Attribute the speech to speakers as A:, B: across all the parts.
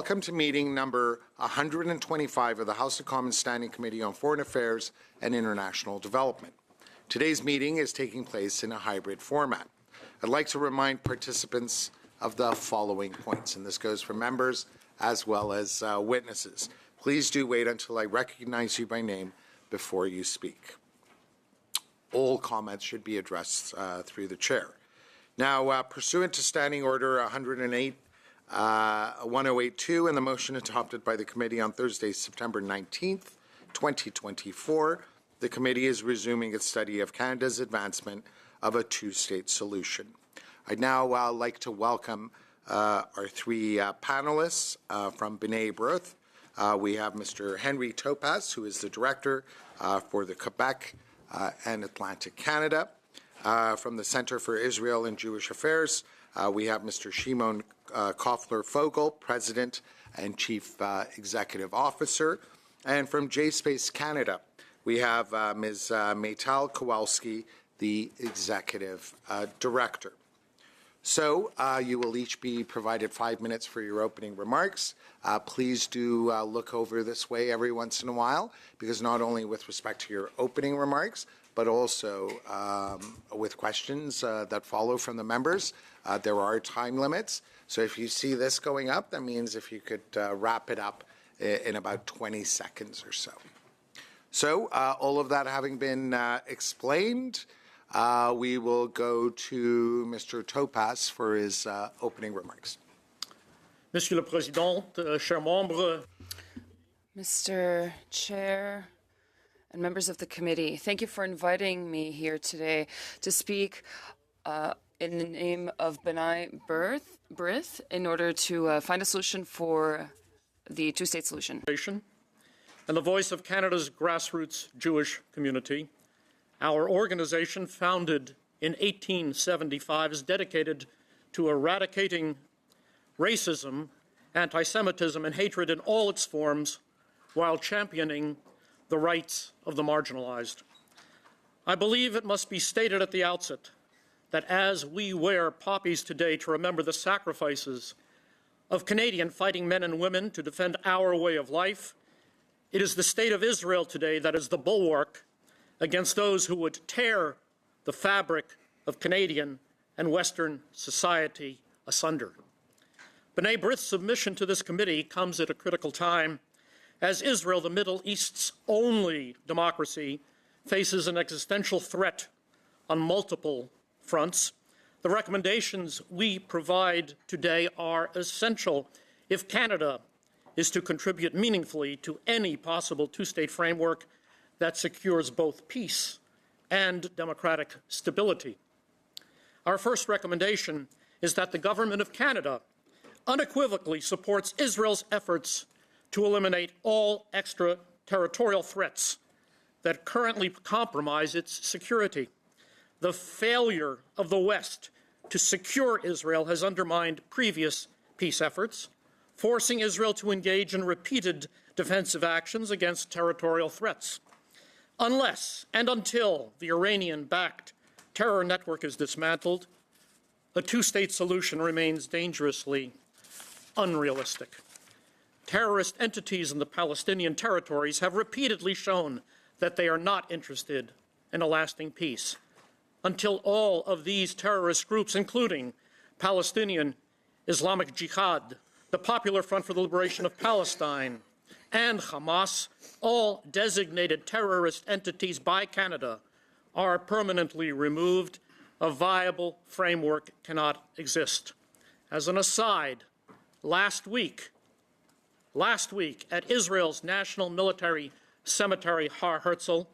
A: Welcome to meeting number 125 of the House of Commons Standing Committee on Foreign Affairs and International Development. Today's meeting is taking place in a hybrid format. I'd like to remind participants of the following points, and this goes for members as well as witnesses. Please do wait until I recognize you by name before you speak. All comments should be addressed through the chair. Now, pursuant to Standing Order 1082 and the motion adopted by the committee on Thursday, September 19th, 2024, the committee is resuming its study of Canada's advancement of a two-state solution. I'd now like to welcome our three panelists from B'nai B'rith. We have Mr. Henry Topaz, who is the Director for the Quebec and Atlantic Canada. From the Center for Israel and Jewish Affairs, we have Mr. Shimon Koffler-Fogel, President and Chief Executive Officer. And from JSpace Canada, we have Ms. Maytal Kowalski, the Executive Director. So you will each be provided 5 minutes for your opening remarks. Please do look over this way every once in a while, because not only with respect to your opening remarks, but also with questions that follow from the members. There are time limits. So if you see this going up, that means if you could wrap it up in about 20 seconds or so. So all of that having been explained, we will go to Mr. Topaz for his opening remarks.
B: Monsieur le Président, chers membres.
C: Mr. Chair and members of the committee, thank you for inviting me here today to speak in the name of B'nai B'rith in order to find a solution for the two-state solution.
B: And the voice of Canada's grassroots Jewish community. Our organization, founded in 1875, is dedicated to eradicating racism, anti-Semitism, and hatred in all its forms while championing the rights of the marginalized. I believe it must be stated at the outset that as we wear poppies today to remember the sacrifices of Canadian fighting men and women to defend our way of life, it is the state of Israel today that is the bulwark against those who would tear the fabric of Canadian and Western society asunder. B'nai B'rith's submission to this committee comes at a critical time as Israel, the Middle East's only democracy, faces an existential threat on multiple fronts. The recommendations we provide today are essential if Canada is to contribute meaningfully to any possible two-state framework that secures both peace and democratic stability. Our first recommendation is that the Government of Canada unequivocally supports Israel's efforts to eliminate all extraterritorial threats that currently compromise its security. The failure of the West to secure Israel has undermined previous peace efforts, forcing Israel to engage in repeated defensive actions against territorial threats. Unless and until the Iranian-backed terror network is dismantled, a two-state solution remains dangerously unrealistic. Terrorist entities in the Palestinian territories have repeatedly shown that they are not interested in a lasting peace. Until all of these terrorist groups, including Palestinian Islamic Jihad, the Popular Front for the Liberation of Palestine, and Hamas, all designated terrorist entities by Canada, are permanently removed, a viable framework cannot exist. As an aside, last week at Israel's National Military Cemetery, Har Herzl,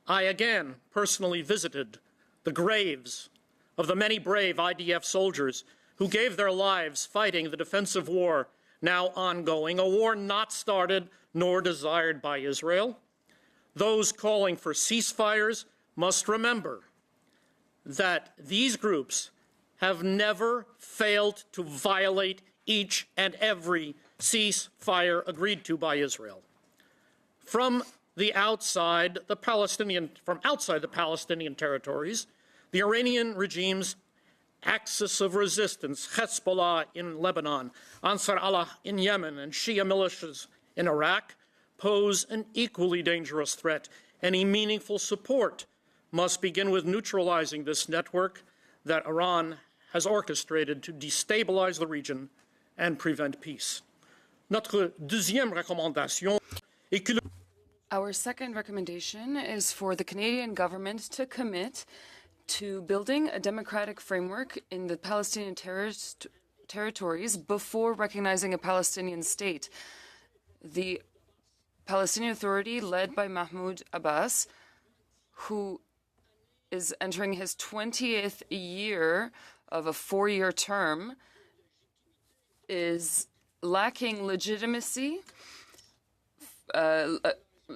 B: I again personally visited the graves of the many brave IDF soldiers who gave their lives fighting the defensive war now ongoing, a war not started nor desired by Israel. Those calling for ceasefires must remember that these groups have never failed to violate each and every ceasefire agreed to by Israel. From outside the Palestinian territories, the Iranian regime's axis of resistance, Hezbollah in Lebanon, Ansar Allah in Yemen, and Shia militias in Iraq, pose an equally dangerous threat. Any meaningful support must begin with neutralizing this network that Iran has orchestrated to destabilize the region and prevent peace. Notre deuxième recommandation est que
C: Our second recommendation is for the Canadian government to commit to building a democratic framework in the Palestinian territories before recognizing a Palestinian state. The Palestinian Authority, led by Mahmoud Abbas, who is entering his 20th year of a 4-year term, is lacking legitimacy,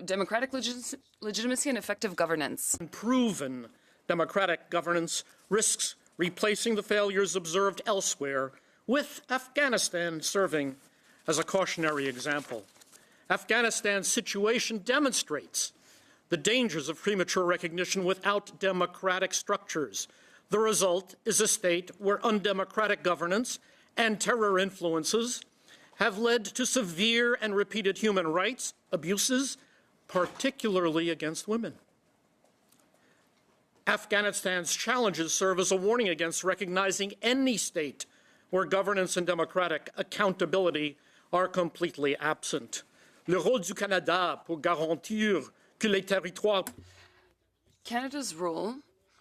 C: democratic legitimacy and effective governance.
B: Proven democratic governance risks replacing the failures observed elsewhere, with Afghanistan serving as a cautionary example. Afghanistan's situation demonstrates the dangers of premature recognition without democratic structures. The result is a state where undemocratic governance and terror influences have led to severe and repeated human rights abuses, particularly against women. Afghanistan's challenges serve as a warning against recognizing any state where governance and democratic accountability are completely absent. Le rôle du Canada pour garantir que les territoires.
C: Canada's role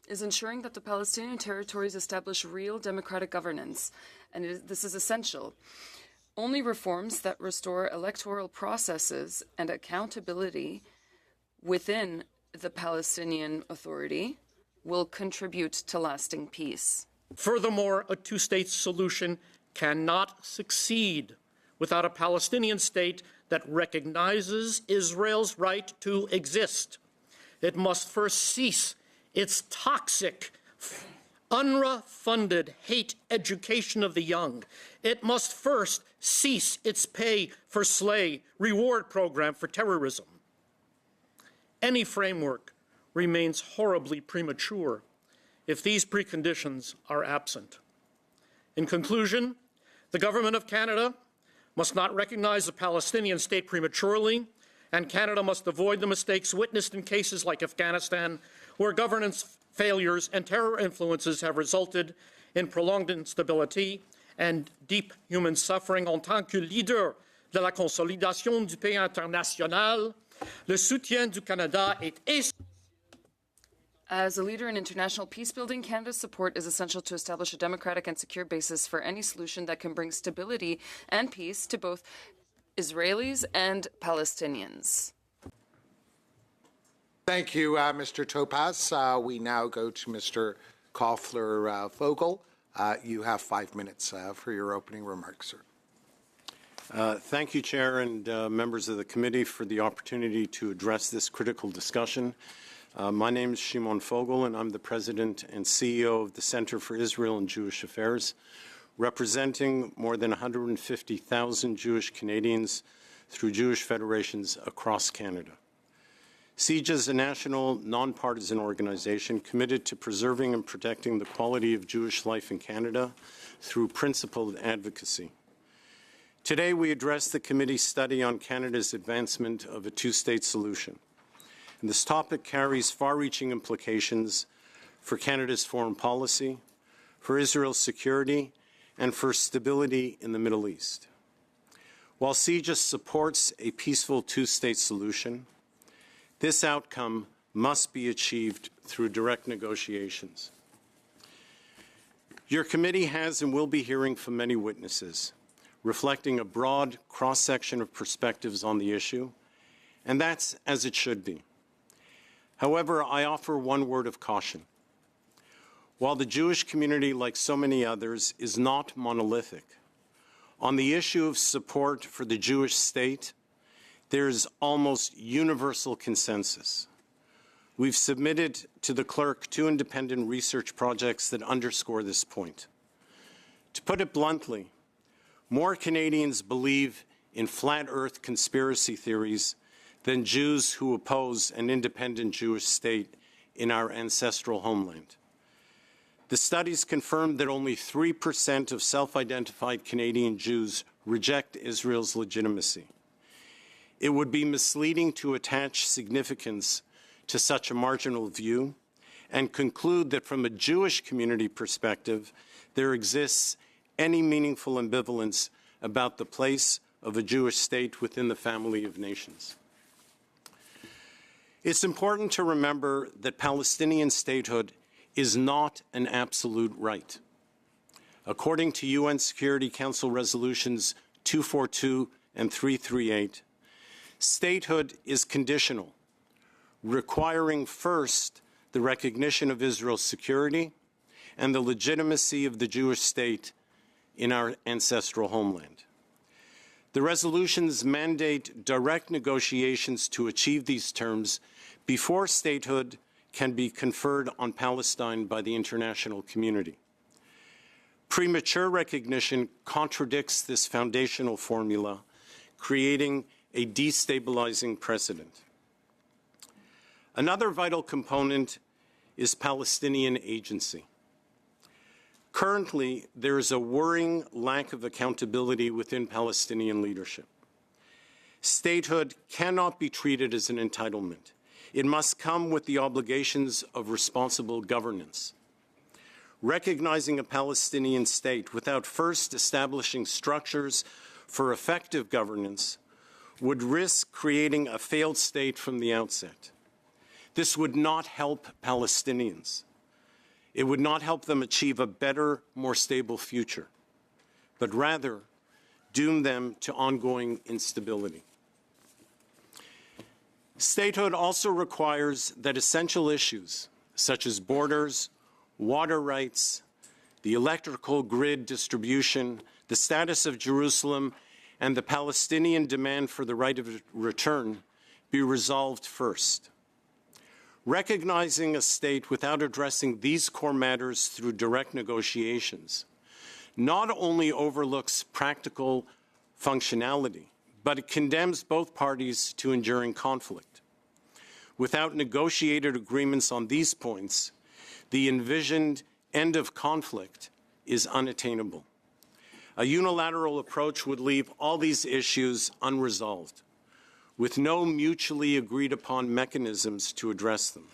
C: is ensuring that the Palestinian territories establish real democratic governance, and this is essential. Only reforms that restore electoral processes and accountability within the Palestinian Authority will contribute to lasting peace.
B: Furthermore, a two-state solution cannot succeed without a Palestinian state that recognizes Israel's right to exist. It must first cease its toxic, UNRWA-funded hate education of the young. It must first cease its pay for slay reward program for terrorism. Any framework remains horribly premature if these preconditions are absent. In conclusion, the Government of Canada must not recognize the Palestinian state prematurely, and Canada must avoid the mistakes witnessed in cases like Afghanistan, where governance failures and terror influences have resulted in prolonged instability and deep human suffering. En tant que leader de la consolidation du pays international, le soutien du Canada est essentiel.
C: As a leader in international peacebuilding, Canada's support is essential to establish a democratic and secure basis for any solution that can bring stability and peace to both Israelis and Palestinians.
A: Thank you, Mr. Topaz. We now go to Mr. Koffler-Vogel. You have 5 minutes for your opening remarks, sir.
D: Thank you, Chair, and members of the committee for the opportunity to address this critical discussion. My name is Shimon Fogel, and I'm the President and CEO of the Center for Israel and Jewish Affairs, representing more than 150,000 Jewish Canadians through Jewish federations across Canada. CJA is a national, nonpartisan organization committed to preserving and protecting the quality of Jewish life in Canada through principled advocacy. Today, we address the committee's study on Canada's advancement of a two-state solution. And this topic carries far-reaching implications for Canada's foreign policy, for Israel's security, and for stability in the Middle East. While CJA supports a peaceful two-state solution, this outcome must be achieved through direct negotiations. Your committee has and will be hearing from many witnesses, reflecting a broad cross-section of perspectives on the issue, and that's as it should be. However, I offer one word of caution. While the Jewish community, like so many others, is not monolithic, on the issue of support for the Jewish state, there is almost universal consensus. We've submitted to the clerk 2 independent research projects that underscore this point. To put it bluntly, more Canadians believe in flat earth conspiracy theories than Jews who oppose an independent Jewish state in our ancestral homeland. The studies confirmed that only 3% of self-identified Canadian Jews reject Israel's legitimacy. It would be misleading to attach significance to such a marginal view and conclude that from a Jewish community perspective, there exists any meaningful ambivalence about the place of a Jewish state within the family of nations. It's important to remember that Palestinian statehood is not an absolute right. According to UN Security Council resolutions 242 and 338, statehood is conditional, requiring first the recognition of Israel's security and the legitimacy of the Jewish state in our ancestral homeland. The resolutions mandate direct negotiations to achieve these terms before statehood can be conferred on Palestine by the international community. Premature recognition contradicts this foundational formula, creating a destabilizing precedent. Another vital component is Palestinian agency. Currently, there is a worrying lack of accountability within Palestinian leadership. Statehood cannot be treated as an entitlement. It must come with the obligations of responsible governance. Recognizing a Palestinian state without first establishing structures for effective governance would risk creating a failed state from the outset. This would not help Palestinians. It would not help them achieve a better, more stable future, but rather doom them to ongoing instability. Statehood also requires that essential issues such as borders, water rights, the electrical grid distribution, the status of Jerusalem, and the Palestinian demand for the right of return be resolved first. Recognizing a state without addressing these core matters through direct negotiations not only overlooks practical functionality, but it condemns both parties to enduring conflict. Without negotiated agreements on these points, the envisioned end of conflict is unattainable. A unilateral approach would leave all these issues unresolved, with no mutually agreed upon mechanisms to address them.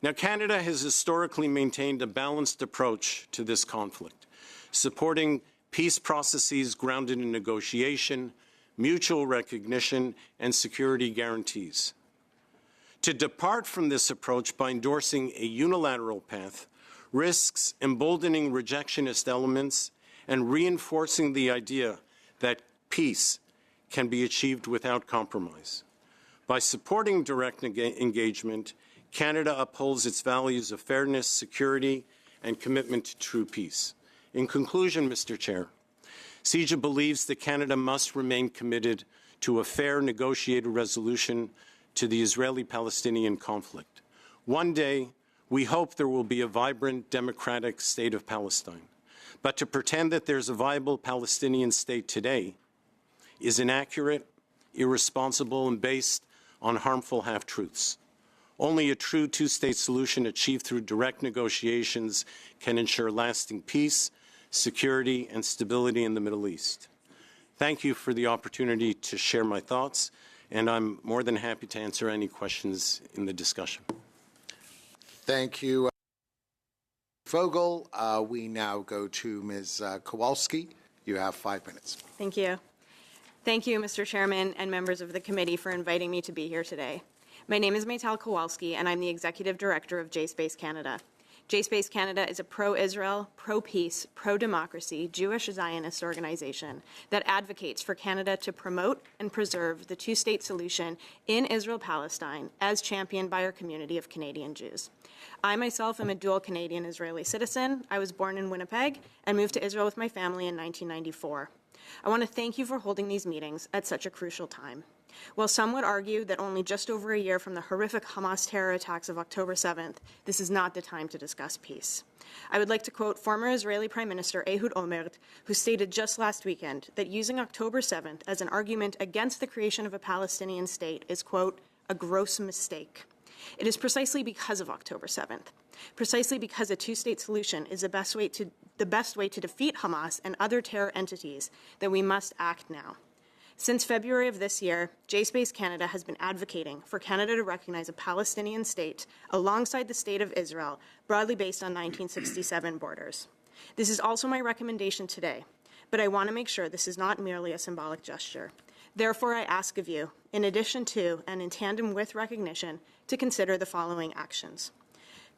D: Now, Canada has historically maintained a balanced approach to this conflict, supporting peace processes grounded in negotiation, mutual recognition, and security guarantees. To depart from this approach by endorsing a unilateral path risks emboldening rejectionist elements and reinforcing the idea that peace can be achieved without compromise. By supporting direct engagement, Canada upholds its values of fairness, security, and commitment to true peace. In conclusion, Mr. Chair, CIJA believes that Canada must remain committed to a fair negotiated resolution to the Israeli-Palestinian conflict. One day, we hope there will be a vibrant, democratic state of Palestine. But to pretend that there's a viable Palestinian state today is inaccurate, irresponsible, and based on harmful half-truths. Only a true two-state solution achieved through direct negotiations can ensure lasting peace, security, and stability in the Middle East. Thank you for the opportunity to share my thoughts, and I'm more than happy to answer any questions in the discussion.
A: Thank you, Vogel. We now go to Ms. Kowalski. You have 5 minutes.
E: Thank you. Thank you, Mr. Chairman and members of the committee, for inviting me to be here today. My name is Maytal Kowalski, and I'm the Executive Director of JSpace Canada. JSpace Canada is a pro-Israel, pro-peace, pro-democracy Jewish Zionist organization that advocates for Canada to promote and preserve the two-state solution in Israel-Palestine as championed by our community of Canadian Jews. I myself am a dual Canadian-Israeli citizen. I was born in Winnipeg and moved to Israel with my family in 1994. I want to thank you for holding these meetings at such a crucial time. While some would argue that only just over a year from the horrific Hamas terror attacks of October 7th, this is not the time to discuss peace. I would like to quote former Israeli Prime Minister Ehud Olmert, who stated just last weekend that using October 7th as an argument against the creation of a Palestinian state is, quote, a gross mistake. It is precisely because of October 7th, precisely because a two-state solution is the best way to defeat Hamas and other terror entities that we must act now. Since February of this year, JSpace Canada has been advocating for Canada to recognize a Palestinian state alongside the State of Israel, broadly based on 1967 borders. This is also my recommendation today, but I want to make sure this is not merely a symbolic gesture. Therefore, I ask of you, in addition to and in tandem with recognition, to consider the following actions.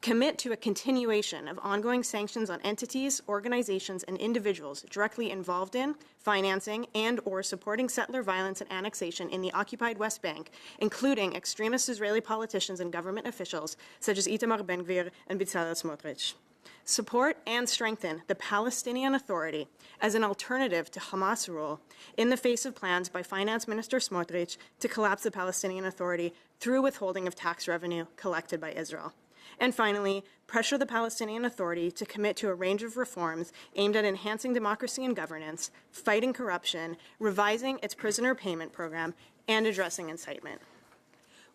E: Commit to a continuation of ongoing sanctions on entities, organizations, and individuals directly involved in, financing, and/or supporting settler violence and annexation in the occupied West Bank, including extremist Israeli politicians and government officials such as Itamar Ben-Gvir and Bezalel Smotrich. Support and strengthen the Palestinian Authority as an alternative to Hamas rule in the face of plans by Finance Minister Smotrich to collapse the Palestinian Authority through withholding of tax revenue collected by Israel. And finally, pressure the Palestinian Authority to commit to a range of reforms aimed at enhancing democracy and governance, fighting corruption, revising its prisoner payment program, and addressing incitement.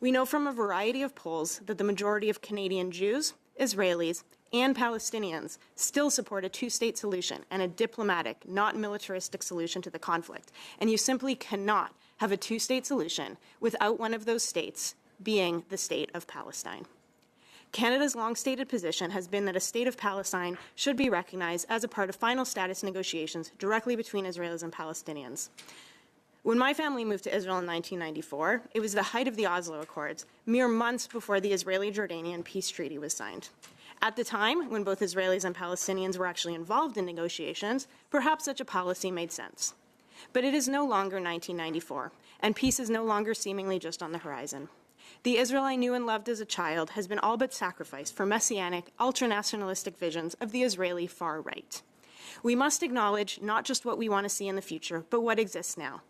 E: We know from a variety of polls that the majority of Canadian Jews, Israelis, and Palestinians still support a two-state solution and a diplomatic, not militaristic solution to the conflict. And you simply cannot have a two-state solution without one of those states being the state of Palestine. Canada's long-stated position has been that a state of Palestine should be recognized as a part of final status negotiations directly between Israelis and Palestinians. When my family moved to Israel in 1994, it was the height of the Oslo Accords, mere months before the Israeli-Jordanian peace treaty was signed. At the time, when both Israelis and Palestinians were actually involved in negotiations, perhaps such a policy made sense. But it is no longer 1994, and peace is no longer seemingly just on the horizon. The Israel I knew and loved as a child has been all but sacrificed for messianic, ultra-nationalistic visions of the Israeli far right. We must acknowledge not just what we want to see in the future, but what exists now.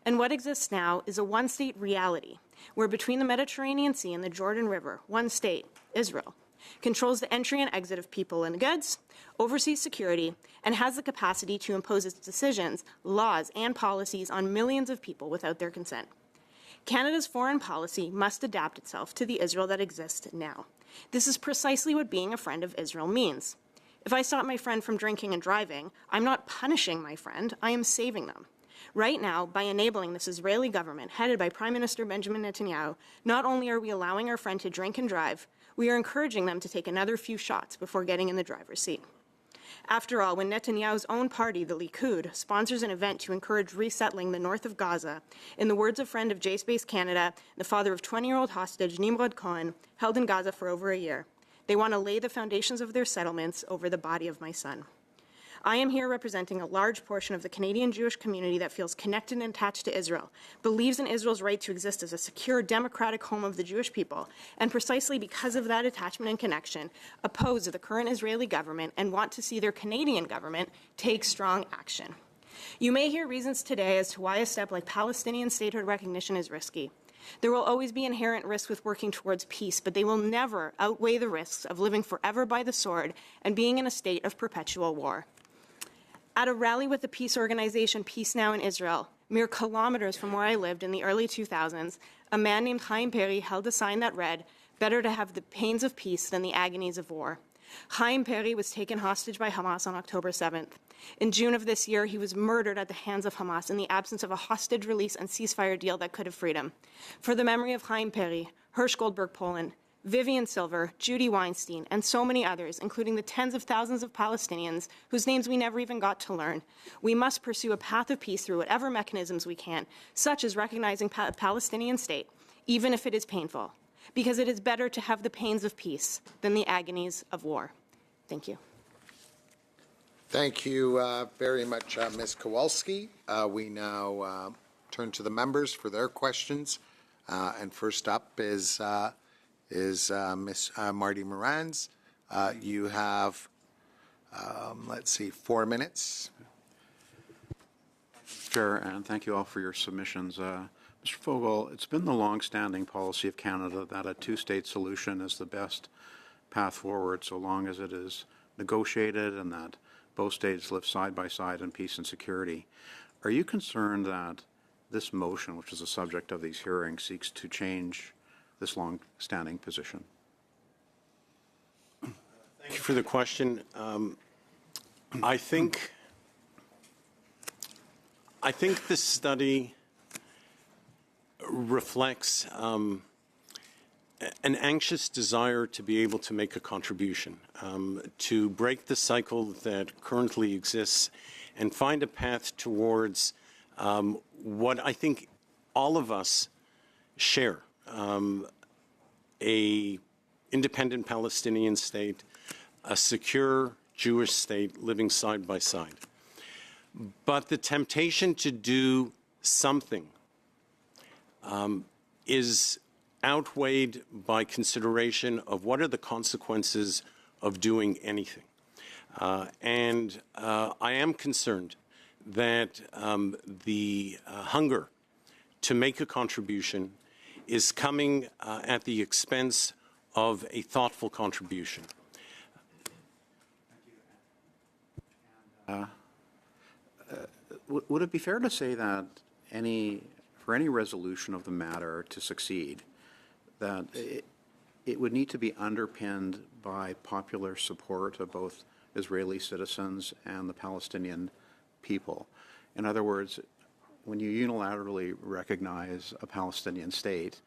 E: And what exists now is a one-state reality, where between the Mediterranean Sea and the Jordan River, one state, Israel, controls the entry and exit of people and goods, oversees security, and has the capacity to impose its decisions, laws, and policies on millions of people without their consent. Canada's foreign policy must adapt itself to the Israel that exists now. This is precisely what being a friend of Israel means. If I stop my friend from drinking and driving, I'm not punishing my friend, I am saving them. Right now, by enabling this Israeli government headed by Prime Minister Benjamin Netanyahu, not only are we allowing our friend to drink and drive, we are encouraging them to take another few shots before getting in the driver's seat. After all, when Netanyahu's own party, the Likud, sponsors an event to encourage resettling the north of Gaza, in the words of friend of JSpace Canada, the father of 20-year-old hostage Nimrod Cohen, held in Gaza for over a year, they want to lay the foundations of their settlements over the body of my son. I am here representing a large portion of the Canadian Jewish community that feels connected and attached to Israel, believes in Israel's right to exist as a secure, democratic home of the Jewish people, and precisely because of that attachment and connection, oppose the current Israeli government and want to see their Canadian government take strong action. You may hear reasons today as to why a step like Palestinian statehood recognition is risky. There will always be inherent risks with working towards peace, but they will never outweigh the risks of living forever by the sword and being in a state of perpetual war. At a rally with the peace organization Peace Now in Israel, mere kilometers from where I lived in the early 2000s, a man named Chaim Perry held a sign that read, "Better to have the pains of peace than the agonies of war." Chaim Perry was taken hostage by Hamas on October 7th. In June of this year, he was murdered at the hands of Hamas in the absence of a hostage release and ceasefire deal that could have freed him. For the memory of Chaim Perry, Hirsch Goldberg Poland, Vivian Silver, Judy Weinstein, and so many others, including the tens of thousands of Palestinians whose names we never even got to learn, we must pursue a path of peace through whatever mechanisms we can, such as recognizing a Palestinian state, even if it is painful, because it is better to have the pains of peace than the agonies of war. Thank you.
A: Thank you very much, Ms. Kowalski. We now turn to the members for their questions. And first up is Ms. Marty Morans. You have, 4 minutes.
F: Chair, and thank you all for your submissions. Mr. Fogel, it's been the long-standing policy of Canada that a two-state solution is the best path forward so long as it is negotiated and that both states live side by side in peace and security. Are you concerned that this motion, which is the subject of these hearings, seeks to change this long-standing position?
D: Thank you for the question. I think this study reflects an anxious desire to be able to make a contribution, to break the cycle that currently exists and find a path towards what I think all of us share, a independent Palestinian state, a secure Jewish state living side by side. But the temptation to do something is outweighed by consideration of what are the consequences of doing anything. And I am concerned that the hunger to make a contribution is coming at the expense of a thoughtful contribution.
F: Would it be fair to say that for any resolution of the matter to succeed, that it would need to be underpinned by popular support of both Israeli citizens and the Palestinian people? In other words, when you unilaterally recognize a Palestinian state,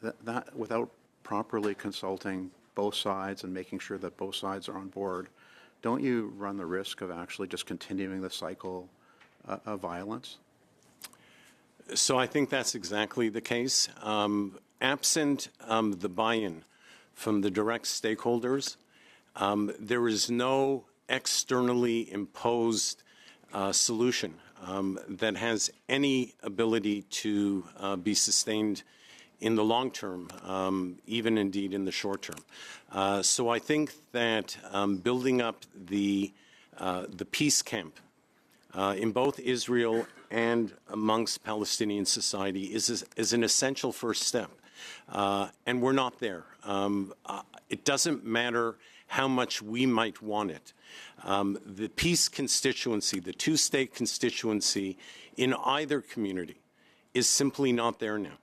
F: that without properly consulting both sides and making sure that both sides are on board, don't you run the risk of actually just continuing the cycle of violence?
D: So I think that's exactly the case. Absent the buy-in from the direct stakeholders, there is no externally imposed solution that has any ability to be sustained in the long term, even indeed in the short term. So I think that building up the peace camp in both Israel and amongst Palestinian society is an essential first step. And we're not there. It doesn't matter how much we might want it. The peace constituency, the two-state constituency in either community is simply not there now.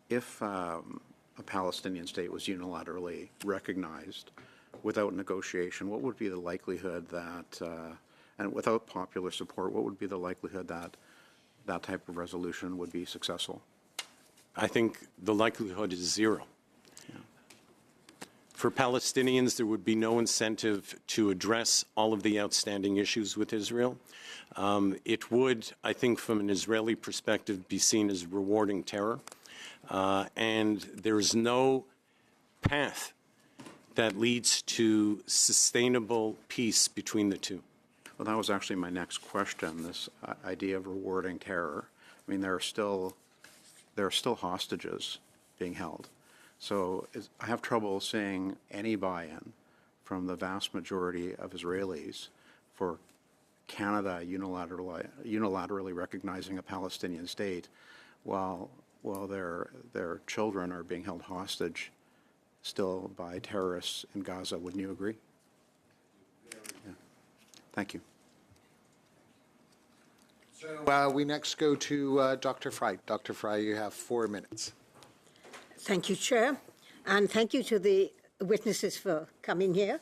F: If a Palestinian state was unilaterally recognized without negotiation, what would be the likelihood that, and without popular support, what would be the likelihood that that type of resolution would be successful?
D: I think the likelihood is zero. Yeah. For Palestinians, there would be no incentive to address all of the outstanding issues with Israel. It would, I think, from an Israeli perspective, be seen as rewarding terror. And there is no path that leads to sustainable peace between the two.
F: Well, that was actually my next question, this idea of rewarding terror. I mean, there are still hostages being held. So I have trouble seeing any buy-in from the vast majority of Israelis for Canada unilaterally recognizing a Palestinian state while their children are being held hostage still by terrorists in Gaza. Wouldn't you agree? Yeah. Thank you.
A: So we next go to Dr. Fry. Dr. Fry, you have 4 minutes.
G: Thank you, Chair, and thank you to the witnesses for coming here.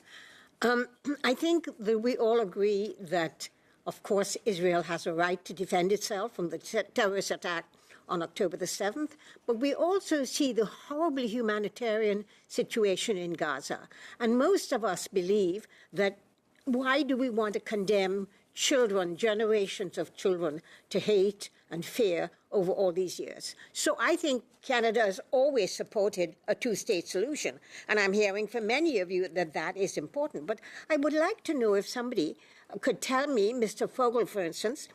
G: I think that we all agree that, of course, Israel has a right to defend itself from the terrorist attack on October the 7th, but we also see the horrible humanitarian situation in Gaza. And most of us believe that why do we want to condemn children, generations of children, to hate and fear over all these years? So I think Canada has always supported a two-state solution, and I'm hearing from many of you that that is important. But I would like to know if somebody could tell me, Mr. Fogel, for instance,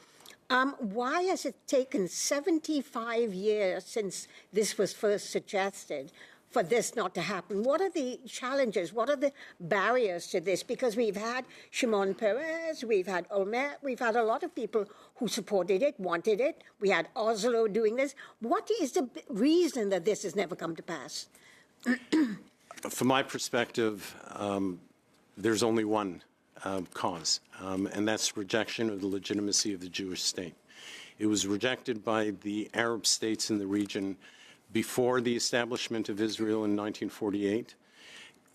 G: why has it taken 75 years since this was first suggested for this not to happen? What are the challenges? What are the barriers to this? Because we've had Shimon Peres, we've had Olmert, we've had a lot of people who supported it, wanted it. We had Oslo doing this. What is the reason that this has never come to pass?
D: From my perspective, there's only one cause, and that's rejection of the legitimacy of the Jewish state. It was rejected by the Arab states in the region before the establishment of Israel in 1948.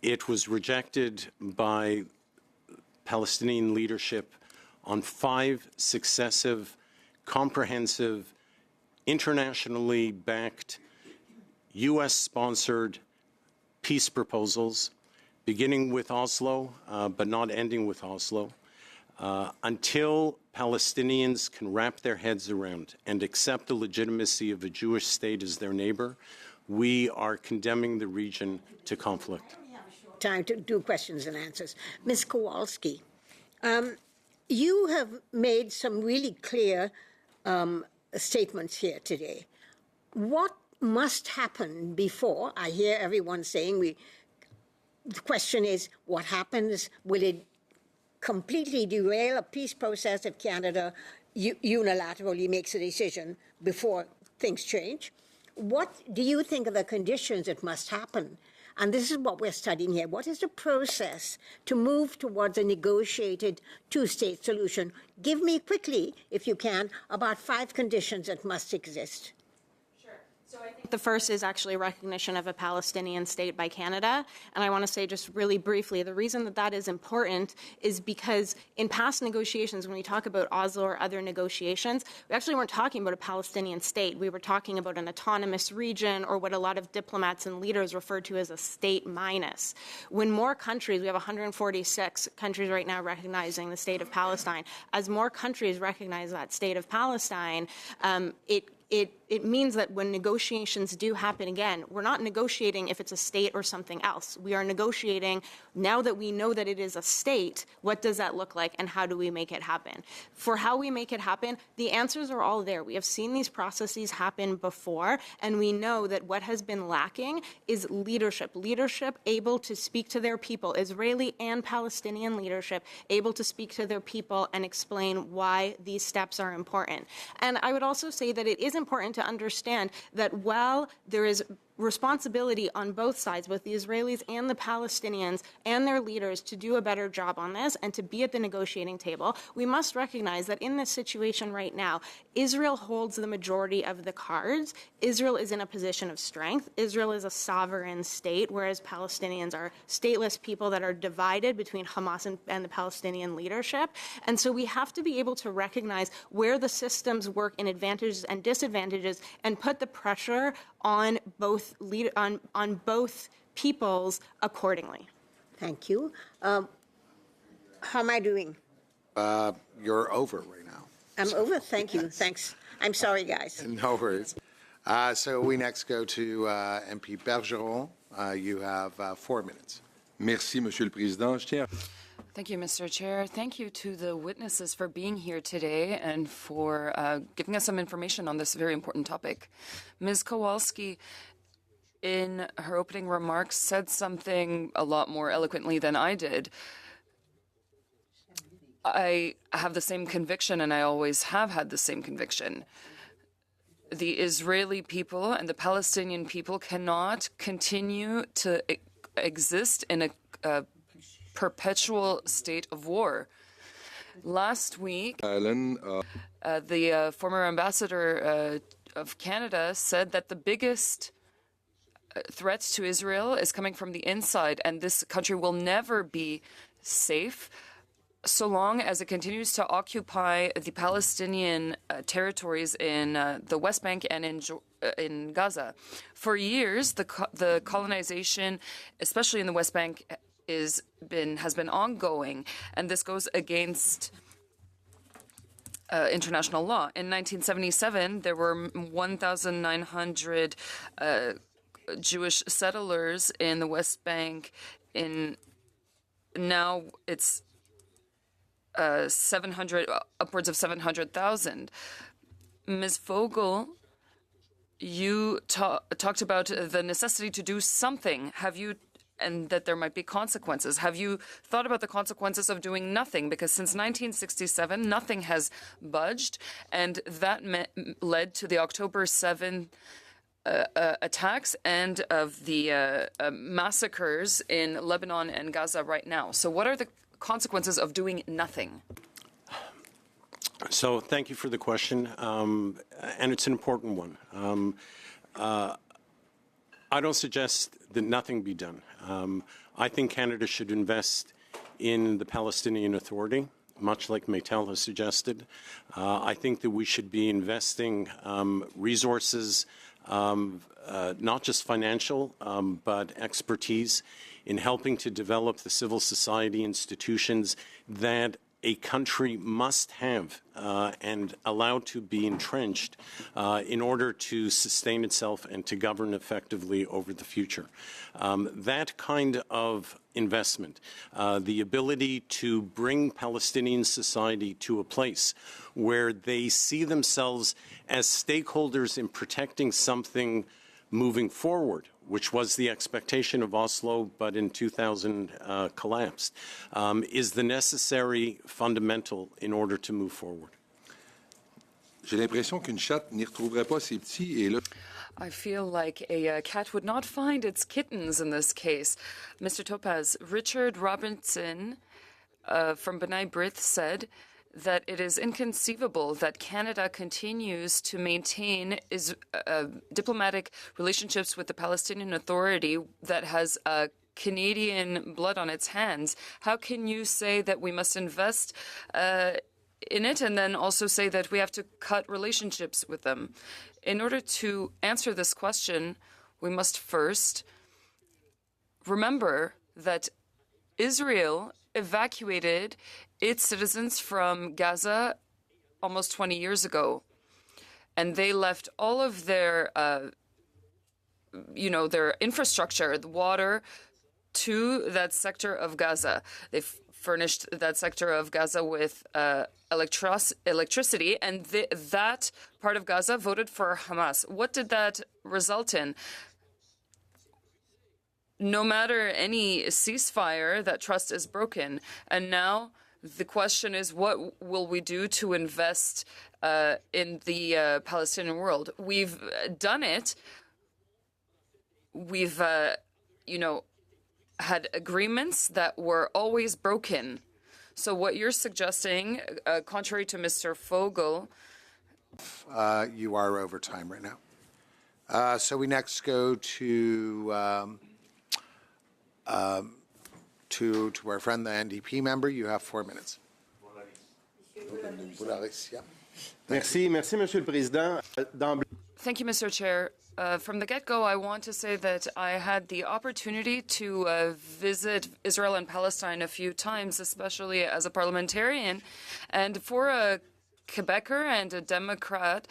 D: It was rejected by Palestinian leadership on 5 successive, comprehensive, internationally backed, U.S.-sponsored peace proposals, beginning with Oslo, but not ending with Oslo, until Palestinians can wrap their heads around and accept the legitimacy of a Jewish state as their neighbor. We are condemning the region to conflict.
G: Time to do questions and answers. Ms. Kowalski, you have made some really clear statements here today. What must happen before? I hear everyone saying the question is, what happens? Will it completely derail a peace process if Canada unilaterally makes a decision before things change? What do you think are the conditions that must happen? And this is what we're studying here. What is the process to move towards a negotiated two-state solution? Give me quickly, if you can, about 5 conditions that must exist.
E: So I think the first is actually recognition of a Palestinian state by Canada. And I want to say just really briefly, the reason that that is important is because in past negotiations, when we talk about Oslo or other negotiations, we actually weren't talking about a Palestinian state. We were talking about an autonomous region, or what a lot of diplomats and leaders refer to as a state minus. When more countries, we have 146 countries right now recognizing the state of Palestine, as more countries recognize that state of Palestine, it means that when negotiations do happen again, we're not negotiating if it's a state or something else. We are negotiating, now that we know that it is a state, what does that look like and how do we make it happen? For how we make it happen, the answers are all there. We have seen these processes happen before, and we know that what has been lacking is leadership. Leadership able to speak to their people, Israeli and Palestinian leadership, able to speak to their people and explain why these steps are important. And I would also say that it is important to understand that while there is responsibility on both sides, both the Israelis and the Palestinians and their leaders, to do a better job on this and to be at the negotiating table, we must recognize that in this situation right now, Israel holds the majority of the cards. Israel is in a position of strength. Israel is a sovereign state, whereas Palestinians are stateless people that are divided between Hamas and the Palestinian leadership. And so we have to be able to recognize where the systems work in advantages and disadvantages and put the pressure on both both peoples accordingly.
G: Thank you. How am I doing?
A: You're over right now.
G: I'm over? Thank you. Thanks. I'm sorry, guys.
A: No worries. So we next go to MP Bergeron. You have 4 minutes.
H: Merci, Monsieur le Président. Je tiens
C: Thank you, Mr. Chair. Thank you to the witnesses for being here today and for giving us some information on this very important topic. Ms. Kowalski, in her opening remarks, said something a lot more eloquently than I did. I have the same conviction, and I always have had the same conviction. The Israeli people and the Palestinian people cannot continue to exist in a perpetual state of war. Last week, the former ambassador of Canada said that the biggest threat to Israel is coming from the inside, and this country will never be safe so long as it continues to occupy the Palestinian territories in the West Bank and in Gaza. For years, the colonization, especially in the West Bank, has been ongoing, and this goes against international law. In 1977, there were 1,900 Jewish settlers in the West Bank. Now it's 700, upwards of 700,000. Ms. Vogel, you talked about the necessity to do something. And that there might be consequences. Have you thought about the consequences of doing nothing? Because since 1967, nothing has budged, and that led to the October 7 attacks and of the massacres in Lebanon and Gaza right now. So what are the consequences of doing nothing?
D: So thank you for the question, and it's an important one. I don't suggest that nothing be done. I think Canada should invest in the Palestinian Authority, much like Maytel has suggested. I think that we should be investing resources, not just financial, but expertise in helping to develop the civil society institutions that a country must have and allowed to be entrenched in order to sustain itself and to govern effectively over the future. That kind of investment, the ability to bring Palestinian society to a place where they see themselves as stakeholders in protecting something moving forward, which was the expectation of Oslo, but in 2000 collapsed, is the necessary fundamental in order to move forward.
H: J'ai l'impression qu'une chatte n'y retrouverait pas ses petits et là.
C: I feel like a cat would not find its kittens in this case. Mr. Topaz, Richard Robinson from B'nai B'rith said that it is inconceivable that Canada continues to maintain diplomatic relationships with the Palestinian Authority that has Canadian blood on its hands. How can you say that we must invest in it and then also say that we have to cut relationships with them? In order to answer this question, we must first remember that Israel evacuated its citizens from Gaza almost 20 years ago. And they left all of their, their infrastructure, the water, to that sector of Gaza. They furnished that sector of Gaza with electricity, and that part of Gaza voted for Hamas. What did that result in? No matter any ceasefire, that trust is broken. And now the question is, what will we do to invest in the Palestinian world? We've done it. We've, had agreements that were always broken. So what you're suggesting, contrary to Mr. Fogel,
A: you are over time right now. So we next go to our friend, the NDP member. You have 4 minutes.
I: Merci, Monsieur le Président.
C: Thank you, Mr. Chair. From the get-go, I want to say that I had the opportunity to visit Israel and Palestine a few times, especially as a parliamentarian. And for a Quebecer and a Democrat,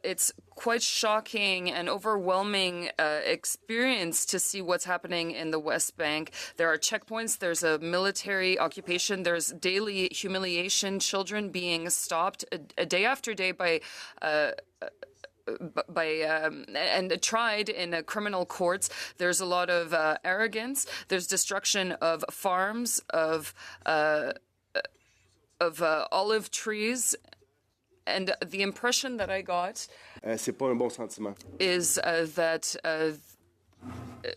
C: it's quite shocking and overwhelming experience to see what's happening in the West Bank. There are checkpoints, there's a military occupation, there's daily humiliation, children being stopped day after day by and tried in criminal courts. There's a lot of arrogance. There's destruction of farms, of olive trees. And the impression that I got
I: C'est pas un bon sentiment.
C: is that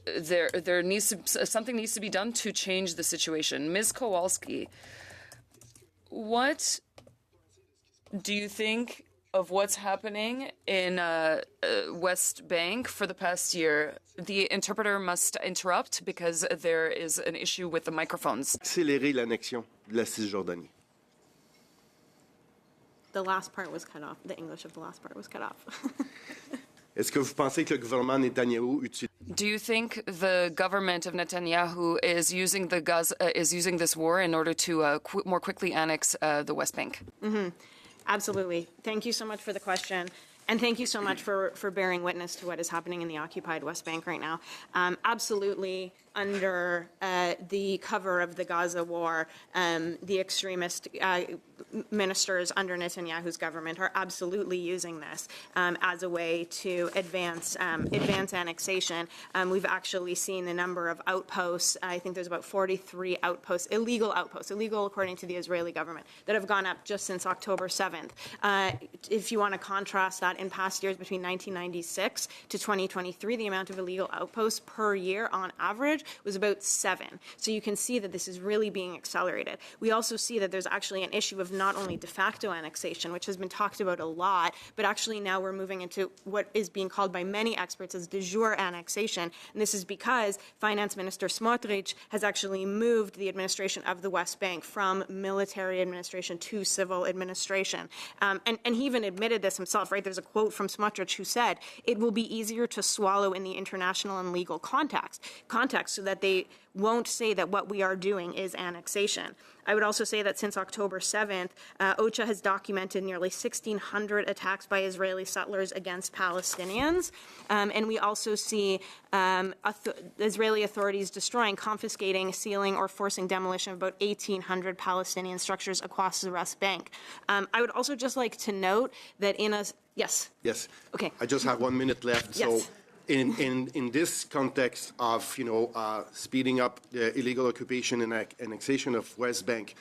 C: there needs to, something needs to be done to change the situation. Ms. Kowalski, what do you think of what's happening in West Bank for the past year? The interpreter must interrupt because there is an issue with the microphones.
I: Accélérer l'annexion de la Cisjordanie.
E: The last part was cut off. The English of the last part was cut off.
I: Est-ce que vous pensez que le gouvernement Netanyahou utilise...
C: Do you think the government of Netanyahu is using this war in order to more quickly annex the West Bank?
E: Mm-hmm. Absolutely. Thank you so much for the question. And thank you so much for bearing witness to what is happening in the occupied West Bank right now. Absolutely, under the cover of the Gaza war, the extremist ministers under Netanyahu's government are absolutely using this as a way to advance annexation. We've actually seen the number of outposts. I think there's about 43 outposts, illegal according to the Israeli government, that have gone up just since October 7th. If you want to contrast that that in past years between 1996 to 2023, the amount of illegal outposts per year on average was about 7. So you can see that this is really being accelerated. We also see that there's actually an issue of not only de facto annexation, which has been talked about a lot, but actually now we're moving into what is being called by many experts as de jure annexation. And this is because Finance Minister Smotrich has actually moved the administration of the West Bank from military administration to civil administration. And he even admitted this himself, right? There's a quote from Smotrich who said, it will be easier to swallow in the international and legal context so that they won't say that what we are doing is annexation. I would also say that since October 7th, OCHA has documented nearly 1,600 attacks by Israeli settlers against Palestinians. And we also see Israeli authorities destroying, confiscating, sealing, or forcing demolition of about 1,800 Palestinian structures across the West Bank. I would also just like to note that in a... Yes?
I: Yes.
E: Okay.
I: I just have 1 minute left.
E: Yes.
I: So in this context of, speeding up the illegal occupation and annexation of West Bank,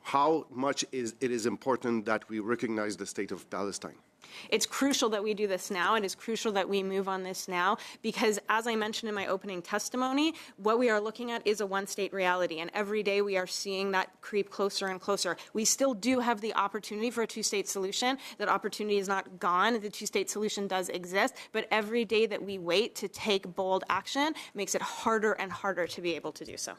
I: how much it is important that we recognize the state of Palestine?
E: It's crucial that we do this now. It is crucial that we move on this now because, as I mentioned in my opening testimony, what we are looking at is a one-state reality, and every day we are seeing that creep closer and closer. We still do have the opportunity for a two-state solution. That opportunity is not gone. The two-state solution does exist, but every day that we wait to take bold action makes it harder and harder to be able to do so.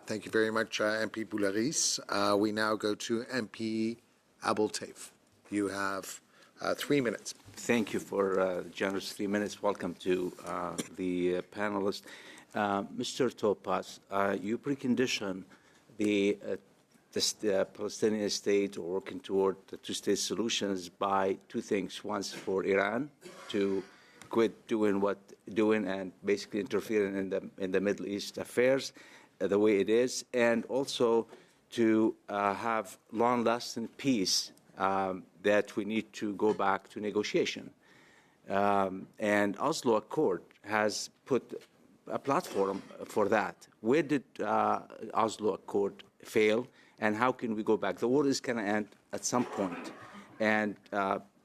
A: Thank you very much, MP Boularis. We now go to MP Abel-Taif. You have 3 minutes.
J: Thank you for generous 3 minutes. Welcome to the panelists. Mr. Topaz, you precondition the Palestinian state or working toward the two-state solutions by 2 things. One's for Iran to quit doing and basically interfering in the Middle East affairs the way it is, and also to have long-lasting peace that we need to go back to negotiation. And Oslo Accord has put a platform for that. Where did Oslo Accord fail, and how can we go back? The war is going to end at some point, and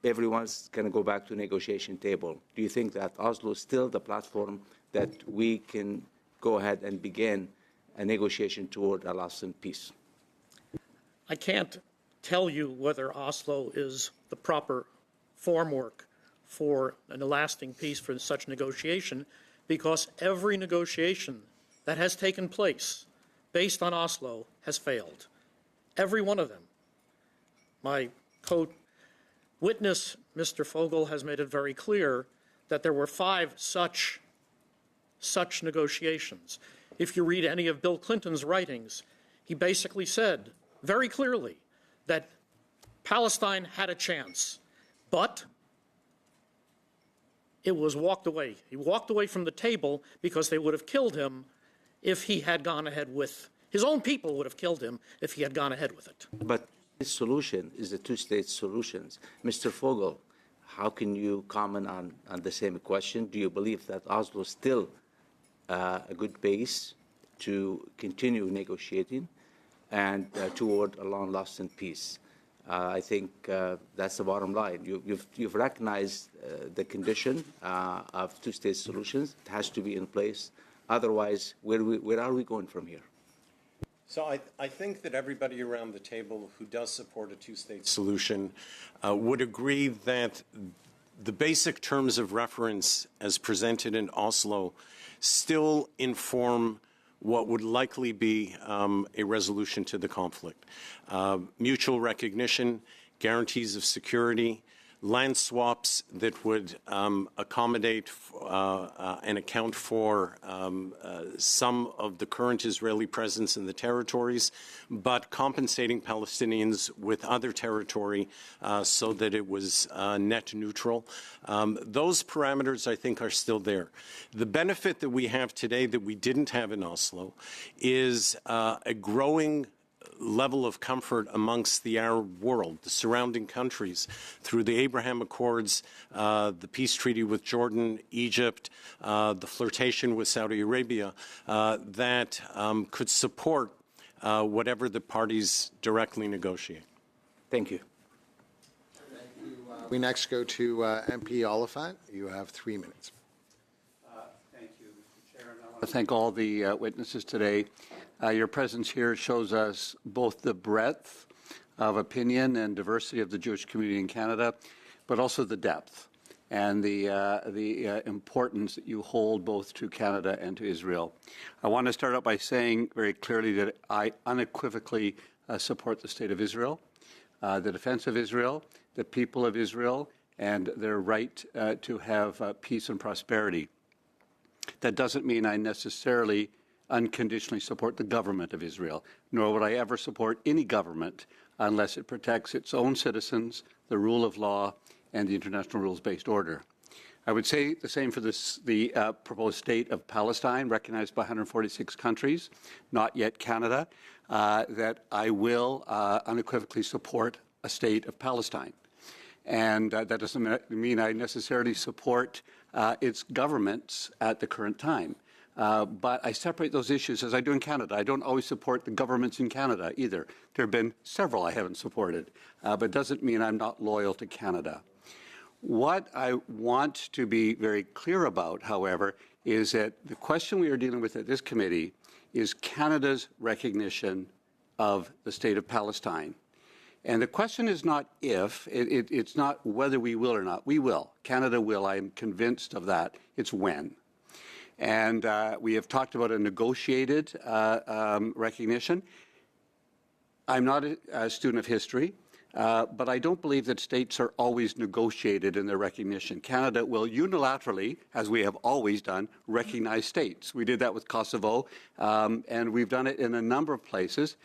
J: everyone's going to go back to negotiation table. Do you think that Oslo is still the platform that we can go ahead and begin a negotiation toward a lasting peace?
B: I can't tell you whether Oslo is the proper formwork for a lasting peace for such negotiation, because every negotiation that has taken place based on Oslo has failed. Every one of them. My co-witness, Mr. Fogel, has made it very clear that there were 5 such negotiations. If you read any of Bill Clinton's writings, he basically said very clearly that Palestine had a chance, but it was walked away. He walked away from the table because they would have killed him if he had gone ahead with, his own people would have killed him if he had gone ahead with it.
J: But the solution is the two-state solutions. Mr. Fogel, how can you comment on the same question? Do you believe that Oslo is still a good base to continue negotiating and toward a long-lasting peace? I think that's the bottom line. You've recognized the condition of two-state solutions. It has to be in place. Otherwise, where are we going from here?
D: So I think that everybody around the table who does support a two-state solution would agree that the basic terms of reference as presented in Oslo still inform what would likely be a resolution to the conflict. Mutual recognition, guarantees of security, land swaps that would accommodate and account for some of the current Israeli presence in the territories, but compensating Palestinians with other territory so that it was net neutral. Those parameters, I think, are still there. The benefit that we have today that we didn't have in Oslo is a growing level of comfort amongst the Arab world, the surrounding countries, through the Abraham Accords, the peace treaty with Jordan, Egypt, the flirtation with Saudi Arabia, that could support whatever the parties directly negotiate.
J: Thank you.
A: We next go to MP Oliphant. You have 3 minutes.
K: Thank you, Mr. Chair. And I want to thank all the witnesses today. Your presence here shows us both the breadth of opinion and diversity of the Jewish community in Canada, but also the depth and the importance that you hold both to Canada and to Israel. I want to start out by saying very clearly that I unequivocally support the State of Israel, the defense of Israel, the people of Israel, and their right to have peace and prosperity. That doesn't mean I necessarily unconditionally support the government of Israel, nor would I ever support any government unless it protects its own citizens, the rule of law, and the international rules-based order. I would say the same for the proposed state of Palestine, recognized by 146 countries, not yet Canada, that I will unequivocally support a state of Palestine. And that doesn't mean I necessarily support its governments at the current time. But I separate those issues as I do in Canada. I don't always support the governments in Canada either. There have been several I haven't supported, but it doesn't mean I'm not loyal to Canada. What I want to be very clear about, however, is that the question we are dealing with at this committee is Canada's recognition of the state of Palestine. And the question is not if, it's not whether we will or not. We will. Canada will. I am convinced of that. It's when. And we have talked about a negotiated recognition. I'm not a student of history, but I don't believe that states are always negotiated in their recognition. Canada will unilaterally, as we have always done, recognize states. We did that with Kosovo, and we've done it in a number of places.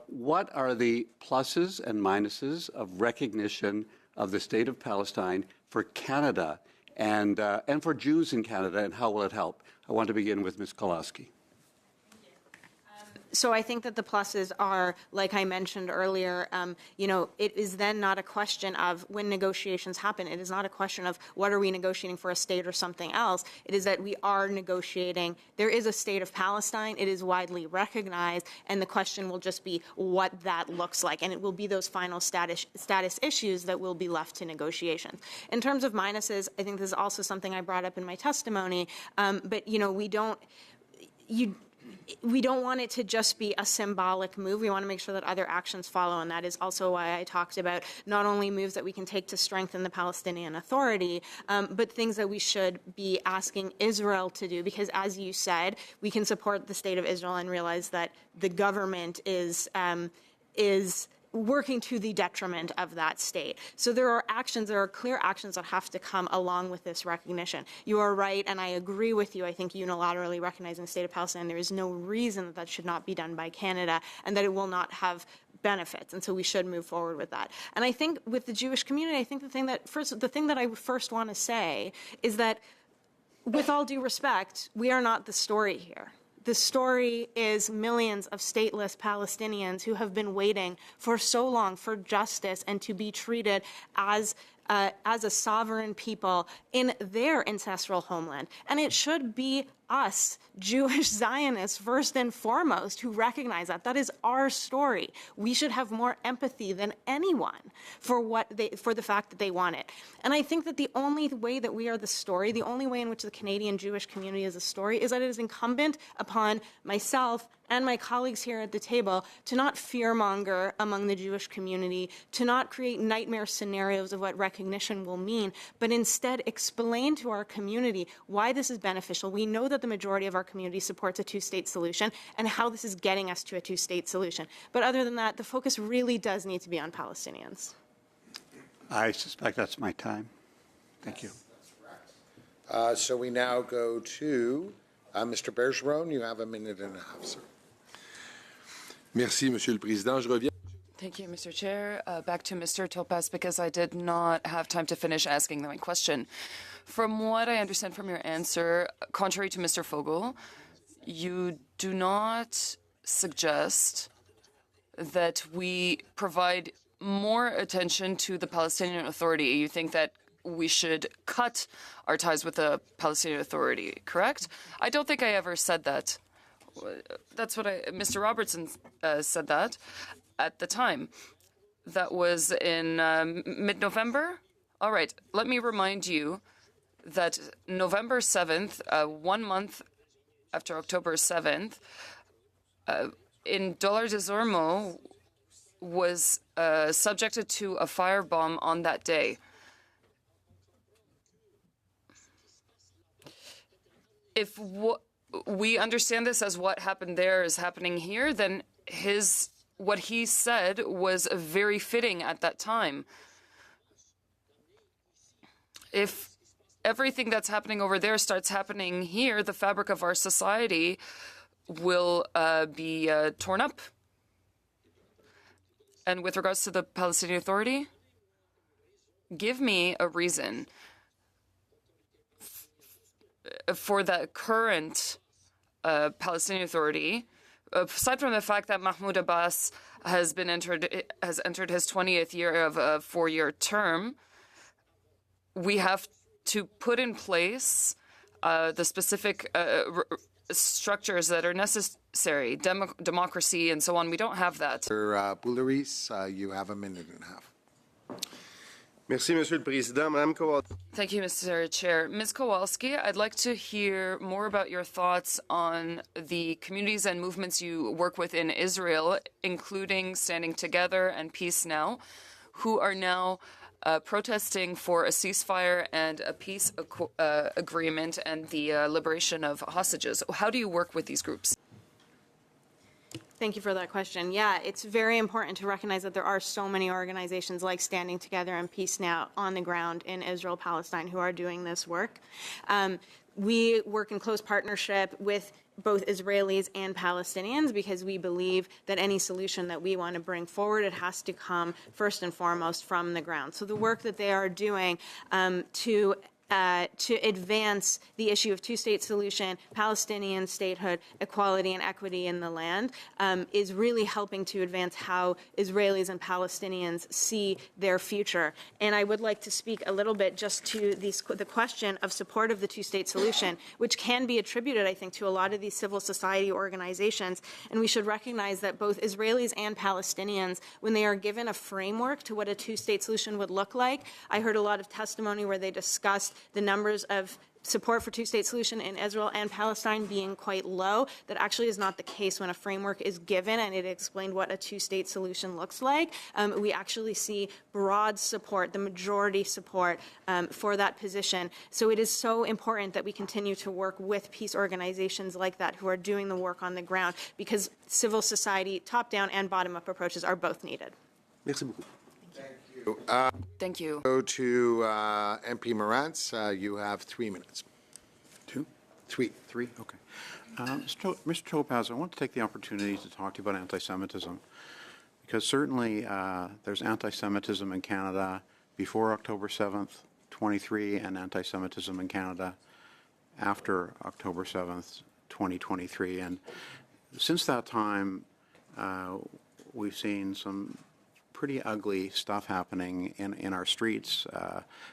K: What are the pluses and minuses of recognition of the state of Palestine for Canada and for Jews in Canada, and how will it help? I want to begin with Ms. Kowalski.
E: So I think that the pluses are, like I mentioned earlier, it is then not a question of when negotiations happen. It is not a question of what are we negotiating for a state or something else. It is that we are negotiating. There is a state of Palestine. It is widely recognized. And the question will just be what that looks like. And it will be those final status issues that will be left to negotiations. In terms of minuses, I think this is also something I brought up in my testimony. But, we don't want it to just be a symbolic move. We want to make sure that other actions follow, and that is also why I talked about not only moves that we can take to strengthen the Palestinian Authority, but things that we should be asking Israel to do, because as you said, we can support the state of Israel and realize that the government is working to the detriment of that state. So there are clear actions that have to come along with this recognition. You are right, and I agree with you. I think unilaterally recognizing the state of Palestine, there is no reason that should not be done by Canada and that it will not have benefits, and so we should move forward with that. And I think with the Jewish community, I think the thing that I first want to say is that, with all due respect, we are not the story here. The story is millions of stateless Palestinians who have been waiting for so long for justice and to be treated as a sovereign people in their ancestral homeland. And it should be us, Jewish Zionists, first and foremost, who recognize that. That is our story. We should have more empathy than anyone for the fact that they want it. And I think that the only way that we are the story, the only way in which the Canadian Jewish community is a story, is that it is incumbent upon myself and my colleagues here at the table to not fearmonger among the Jewish community, to not create nightmare scenarios of what recognition will mean, but instead explain to our community why this is beneficial. We know that the majority of our community supports a two-state solution and how this is getting us to a two-state solution. But other than that, the focus really does need to be on Palestinians.
K: I suspect that's my time. Thank you.
A: So we now go to Mr. Bergeron. You have a minute and a half, sir.
H: Merci, Monsieur le Président. Je reviens.
C: Thank you, Mr. Chair. Back to Mr. Topaz, because I did not have time to finish asking my question. From what I understand from your answer, contrary to Mr. Fogel, you do not suggest that we provide more attention to the Palestinian Authority. You think that we should cut our ties with the Palestinian Authority, correct? I don't think I ever said that. That's what Mr. Robertson said that at the time. That was in mid-November. All right, let me remind you that November 7th, 1 month after October 7th, in Dollar de Zormo was subjected to a firebomb on that day. If we understand this as what happened there is happening here, then what he said was very fitting at that time. If everything that's happening over there starts happening here, the fabric of our society will be torn up. And with regards to the Palestinian Authority, give me a reason for the current Palestinian Authority, aside from the fact that Mahmoud Abbas has entered his 20th year of a 4-year term. We have to put in place the specific structures that are necessary, democracy and so on. We don't have that.
A: Mr. Boulouris, you have a minute and a half.
I: Merci, Monsieur le Président. Madame Kowalski.
C: Thank you, Mr. Chair. Ms. Kowalski, I'd like to hear more about your thoughts on the communities and movements you work with in Israel, including Standing Together and Peace Now, who are now protesting for a ceasefire and a peace agreement and the liberation of hostages. How do you work with these groups?
E: Thank you for that question. Yeah, it's very important to recognize that there are so many organizations like Standing Together and Peace Now on the ground in Israel, Palestine, who are doing this work. We work in close partnership with both Israelis and Palestinians because we believe that any solution that we want to bring forward, it has to come first and foremost from the ground. So the work that they are doing to advance the issue of two-state solution, Palestinian statehood, equality and equity in the land, is really helping to advance how Israelis and Palestinians see their future. And I would like to speak a little bit just to the question of support of the two-state solution, which can be attributed, I think, to a lot of these civil society organizations. And we should recognize that both Israelis and Palestinians, when they are given a framework to what a two-state solution would look like, I heard a lot of testimony where they discussed the numbers of support for two-state solution in Israel and Palestine being quite low. That actually is not the case when a framework is given and it explained what a two-state solution looks like. We actually see broad support, the majority support for that position. So it is so important that we continue to work with peace organizations like that who are doing the work on the ground, because civil society, top-down and bottom-up approaches are both needed.
I: Merci beaucoup.
C: Thank you.
A: Go to MP Morantz. You have 3 minutes. Three.
F: Okay. Mr. Topaz, I want to take the opportunity to talk to you about anti-Semitism, because certainly there's anti-Semitism in Canada before October 7th, 23, and anti-Semitism in Canada after October 7th, 2023. And since that time, we've seen some pretty ugly stuff happening in our streets,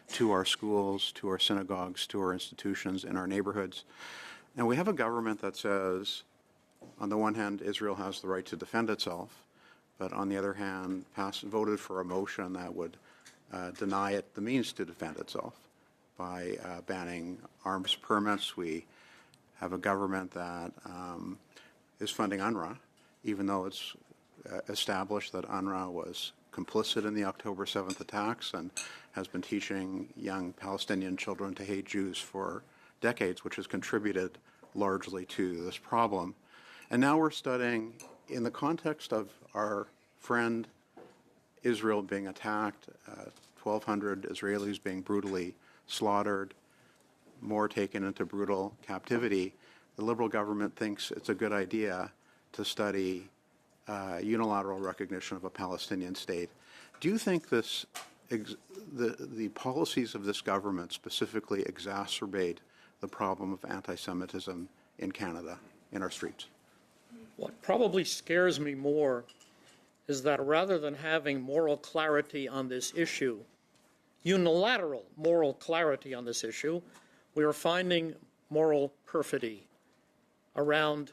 F: to our schools, to our synagogues, to our institutions, in our neighborhoods. And we have a government that says, on the one hand, Israel has the right to defend itself, but on the other hand, voted for a motion that would deny it the means to defend itself by banning arms permits. We have a government that is funding UNRWA, even though it's established that UNRWA was complicit in the October 7th attacks and has been teaching young Palestinian children to hate Jews for decades, which has contributed largely to this problem. And now we're studying, in the context of our friend Israel being attacked, 1,200 Israelis being brutally slaughtered, more taken into brutal captivity, the Liberal government thinks it's a good idea to study unilateral recognition of a Palestinian state. Do you think the policies of this government specifically exacerbate the problem of anti-Semitism in Canada, in our streets?
B: What probably scares me more is that rather than having moral clarity on this issue, unilateral moral clarity on this issue, we are finding moral perfidy around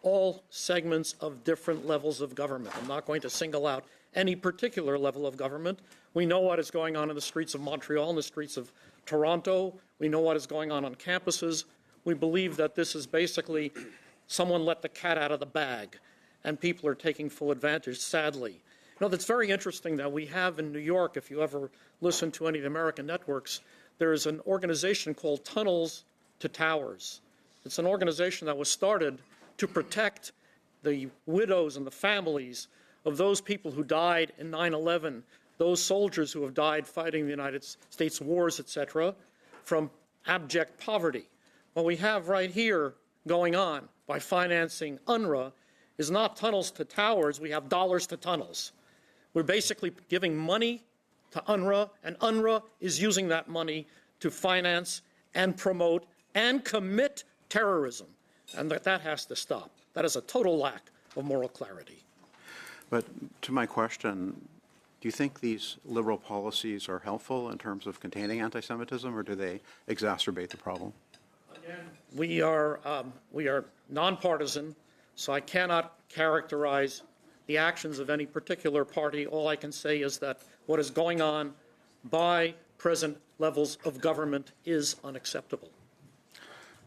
B: all segments of different levels of government. I'm not going to single out any particular level of government. We know what is going on in the streets of Montreal, in the streets of Toronto. We know what is going on campuses. We believe that this is basically someone let the cat out of the bag, and people are taking full advantage, sadly. You know, that's very interesting that we have in New York, if you ever listen to any of the American networks, there is an organization called Tunnels to Towers. It's an organization that was started to protect the widows and the families of those people who died in 9/11, those soldiers who have died fighting the United States wars, etc., from abject poverty. What we have right here going on by financing UNRWA is not tunnels to towers, we have dollars to tunnels. We're basically giving money to UNRWA, and UNRWA is using that money to finance and promote and commit terrorism, and that has to stop. That is a total lack of moral clarity.
F: But to my question, do you think these liberal policies are helpful in terms of containing anti-Semitism, or do they exacerbate the problem?
B: Again, we are nonpartisan, so I cannot characterize the actions of any particular party. All I can say is that what is going on by present levels of government is unacceptable.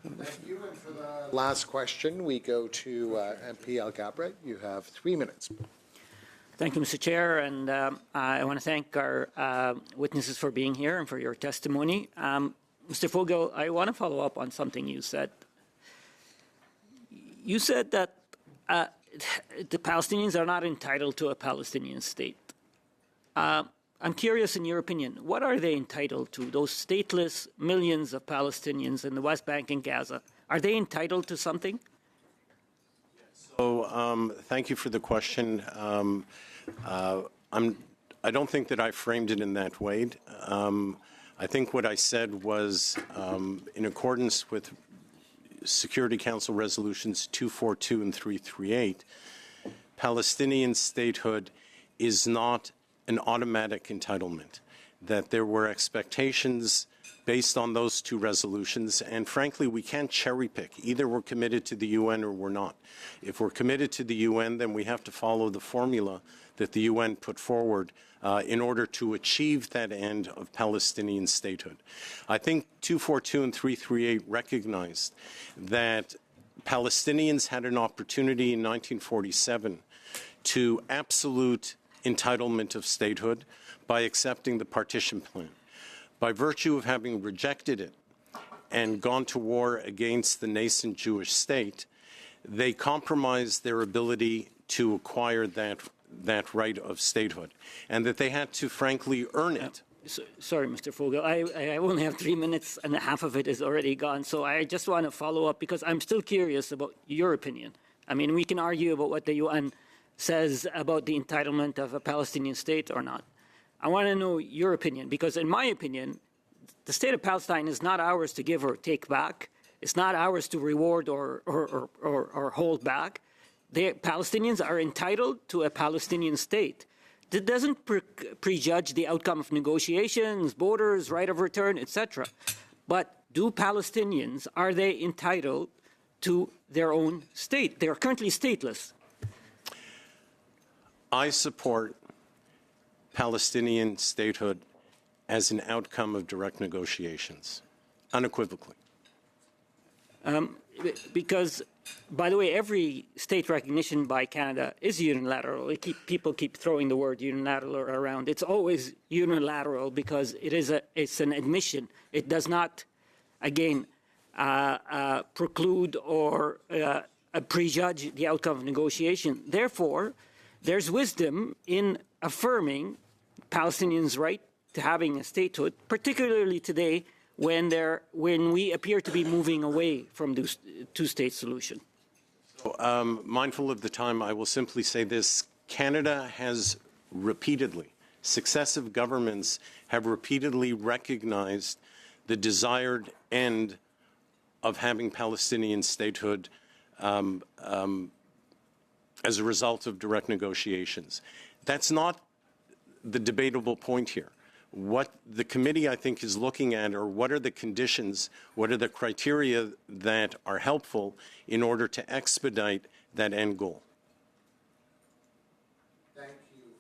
A: Thank you. And for the last question, we go to MP El Gabre. You have 3 minutes.
L: Thank you, Mr. Chair, and I want to thank our witnesses for being here and for your testimony. Mr. Fogel, I want to follow up on something you said. You said that the Palestinians are not entitled to a Palestinian state. I'm curious, in your opinion, what are they entitled to? Those stateless millions of Palestinians in the West Bank and Gaza, are they entitled to something?
D: So thank you for the question. I don't think that I framed it in that way. I think what I said was in accordance with Security Council Resolutions 242 and 338, Palestinian statehood is not an automatic entitlement, that there were expectations based on those two resolutions, and frankly, we can't cherry pick. Either we're committed to the UN or we're not. If we're committed to the UN, then we have to follow the formula that the UN put forward in order to achieve that end of Palestinian statehood. I think 242 and 338 recognized that Palestinians had an opportunity in 1947 to absolute entitlement of statehood by accepting the partition plan. By virtue of having rejected it and gone to war against the nascent Jewish state, they compromised their ability to acquire that right of statehood, and that they had to, frankly, earn it.
L: Sorry, Mr. Fogel, I only have 3 minutes and half of it is already gone, so I just want to follow up because I'm still curious about your opinion. I mean, we can argue about what the UN says about the entitlement of a Palestinian state or not. I want to know your opinion, because in my opinion, the state of Palestine is not ours to give or take back. It's not ours to reward or hold back. The Palestinians are entitled to a Palestinian state. That doesn't prejudge the outcome of negotiations, borders, right of return, etc. But do Palestinians, are they entitled to their own state? They are currently stateless.
D: I support Palestinian statehood as an outcome of direct negotiations, unequivocally.
L: Because, by the way, every state recognition by Canada is unilateral. People keep throwing the word unilateral around. It's always unilateral because it's an admission. It does not, again, preclude or prejudge the outcome of negotiation. Therefore, there's wisdom in affirming Palestinians' right to having a statehood, particularly today when we appear to be moving away from the two-state solution.
D: Mindful of the time, I will simply say this. Canada has repeatedly, successive governments have repeatedly recognized the desired end of having Palestinian statehood as a result of direct negotiations. That's not the debatable point here. what the committee, I think, is looking at are what are the conditions, what are the criteria that are helpful in order to expedite that end goal.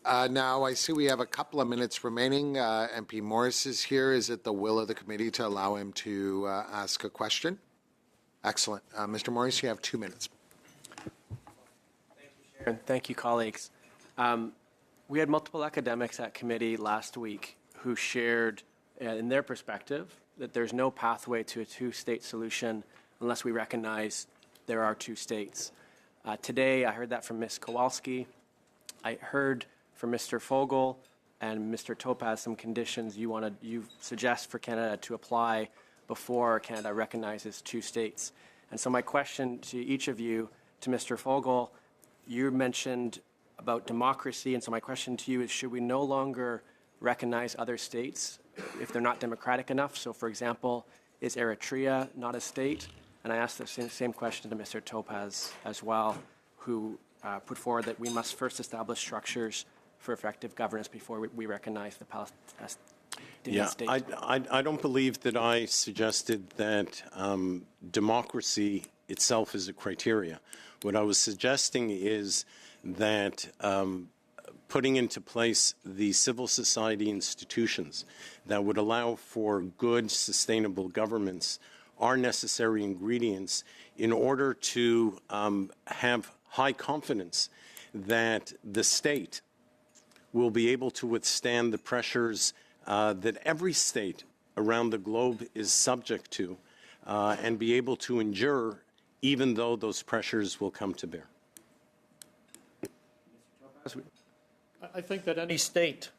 A: Now, I see we have a couple of minutes remaining. MP Morris is here. Is it the will of the committee to allow him to ask a question? Excellent. Mr. Morris, you have 2 minutes.
M: Thank you, Sharon. Thank you, colleagues. We had multiple academics at committee last week who shared, in their perspective, that there's no pathway to a two-state solution unless we recognize there are two states. Today, I heard that from Ms. Kowalski. I heard from Mr. Fogel and Mr. Topaz some conditions you suggest for Canada to apply before Canada recognizes two states. And so my question to each of you, to Mr. Fogel, you mentioned about democracy, and so my question to you is, should we no longer recognize other states if they're not democratic enough? So, for example, is Eritrea not a state? And I asked the same question to Mr. Topaz as well, who put forward that we must first establish structures for effective governance before we recognize the Palestinian state.
D: I don't believe that I suggested that democracy itself is a criteria. What I was suggesting is that putting into place the civil society institutions that would allow for good, sustainable governments are necessary ingredients in order to have high confidence that the state will be able to withstand the pressures that every state around the globe is subject to and be able to endure even though those pressures will come to bear.
B: I think that any state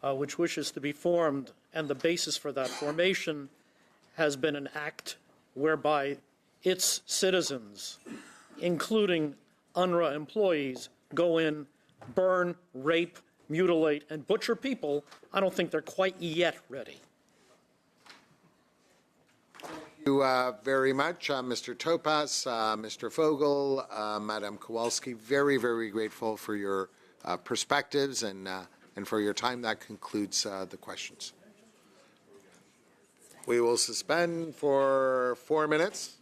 B: which wishes to be formed and the basis for that formation has been an act whereby its citizens, including UNRWA employees, go in, burn, rape, mutilate, and butcher people. I don't think they're quite yet ready.
A: Thank you very much, Mr. Topaz, Mr. Fogel, Madam Kowalski. Very, very grateful for your perspectives and for your time. That concludes the questions. We will suspend for 4 minutes.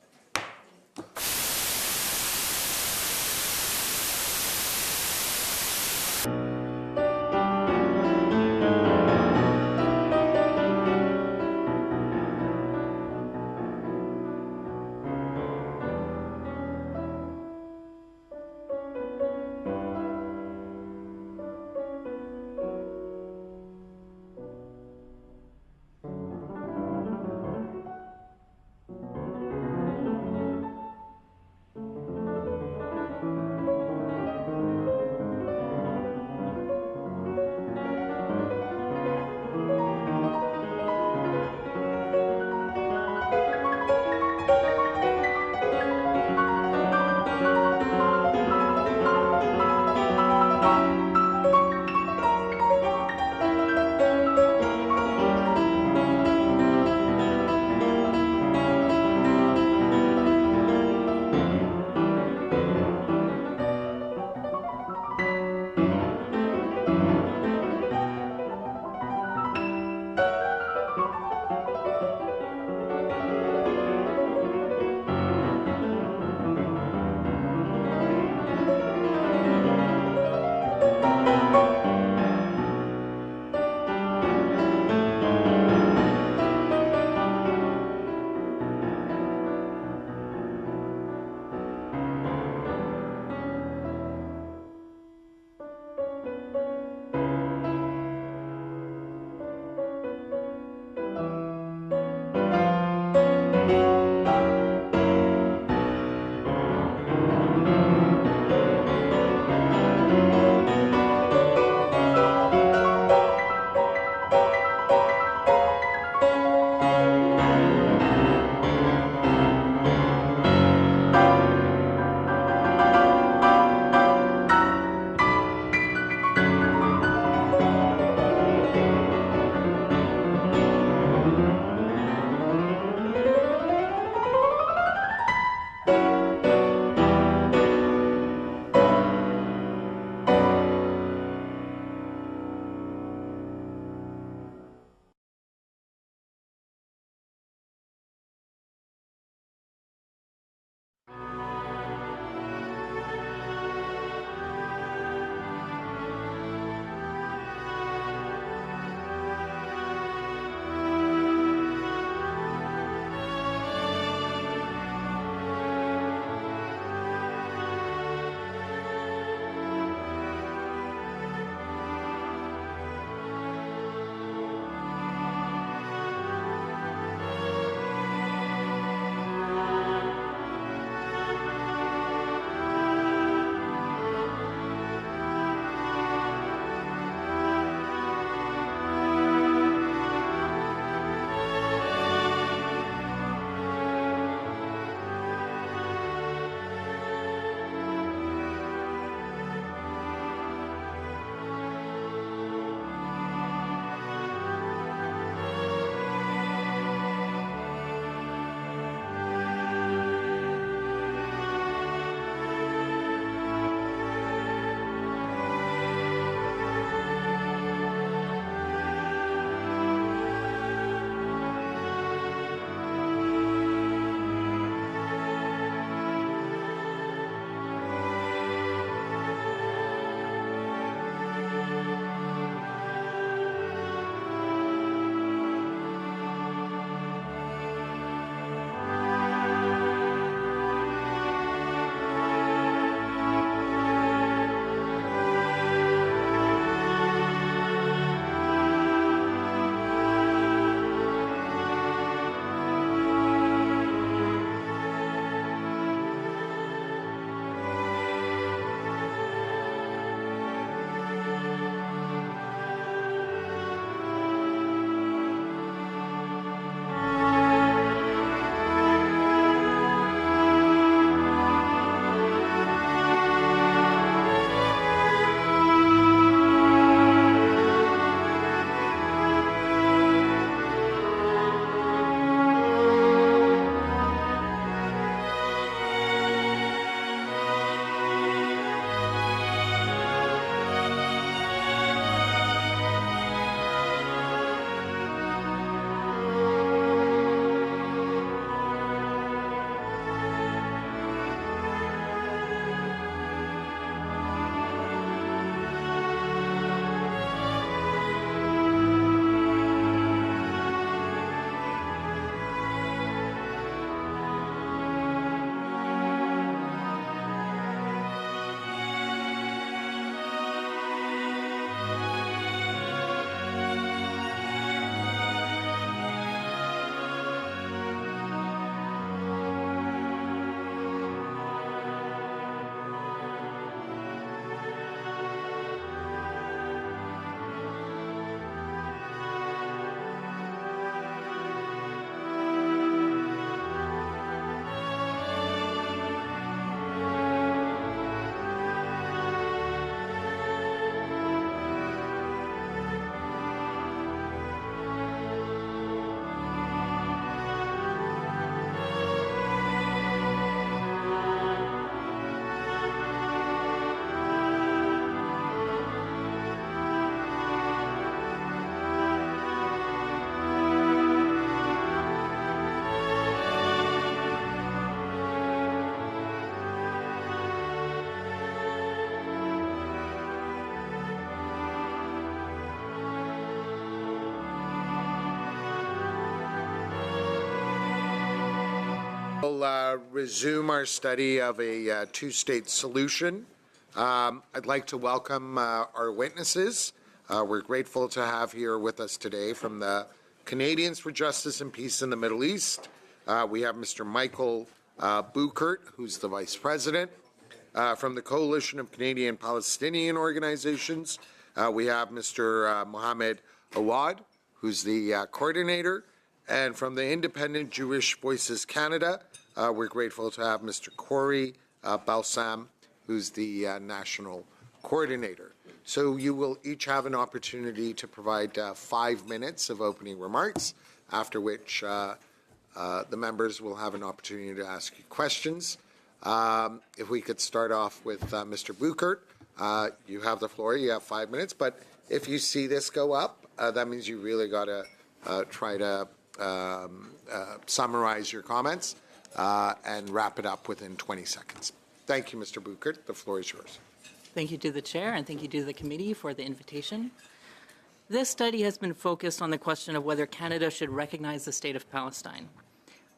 A: We'll resume our study of a two-state solution. I'd like to welcome our witnesses. We're grateful to have here with us today from the Canadians for Justice and Peace in the Middle East. We have Mr. Michael Buchert, who's the Vice President. From the Coalition of Canadian Palestinian Organizations, we have Mr. Mohammed Awad, who's the coordinator. And from the Independent Jewish Voices Canada, we're grateful to have Mr. Corey Balsam, who's the national coordinator. So you will each have an opportunity to provide 5 minutes of opening remarks, after which the members will have an opportunity to ask you questions. If we could start off with Mr. Buchert. You have the floor. You have 5 minutes. But if you see this go up, that means you really got to try to summarize your comments and wrap it up within 20 seconds. Thank you, Mr. Buchert. The floor is yours.
N: Thank you to the chair, and thank you to the committee for the invitation. This study has been focused on the question of whether Canada should recognize the state of Palestine.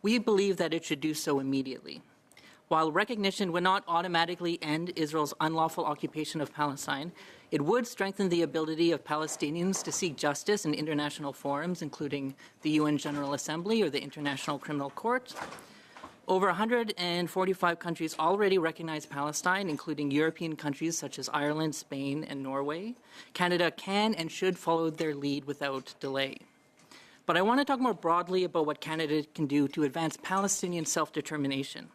N: We believe that it should do so immediately. While recognition would not automatically end Israel's unlawful occupation of Palestine, it would strengthen the ability of Palestinians to seek justice in international forums, including the UN General Assembly or the International Criminal Court. Over 145 countries already recognize Palestine, including European countries such as Ireland, Spain, and Norway. Canada can and should follow their lead without delay. But I want to talk more broadly about what Canada can do to advance Palestinian self-determination,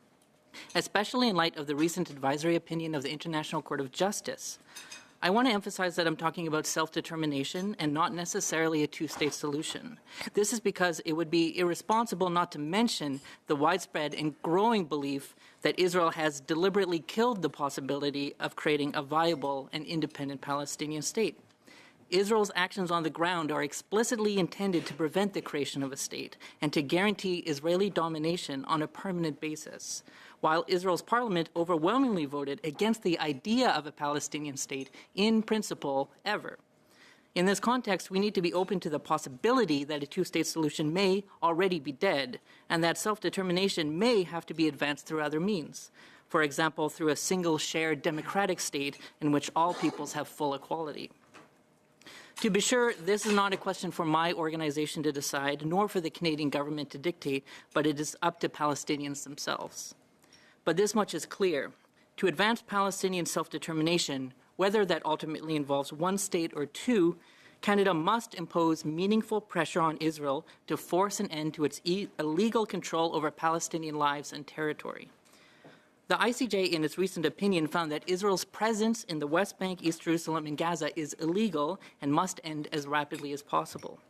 N: especially in light of the recent advisory opinion of the International Court of Justice. I want to emphasize that I'm talking about self-determination and not necessarily a two-state solution. This is because it would be irresponsible not to mention the widespread and growing belief that Israel has deliberately killed the possibility of creating a viable and independent Palestinian state. Israel's actions on the ground are explicitly intended to prevent the creation of a state and to guarantee Israeli domination on a permanent basis, while Israel's parliament overwhelmingly voted against the idea of a Palestinian state in principle ever. In this context, we need to be open to the possibility that a two-state solution may already be dead and that self-determination may have to be advanced through other means, for example, through a single shared democratic state in which all peoples have full equality. To be sure, this is not a question for my organization to decide, nor for the Canadian government to dictate, but it is up to Palestinians themselves. But this much is clear. To advance Palestinian self-determination, whether that ultimately involves one state or two, Canada must impose meaningful pressure on Israel to force an end to its illegal control over Palestinian lives and territory. The ICJ, in its recent opinion, found that Israel's presence in the West Bank, East Jerusalem, and Gaza is illegal and must end as rapidly as possible.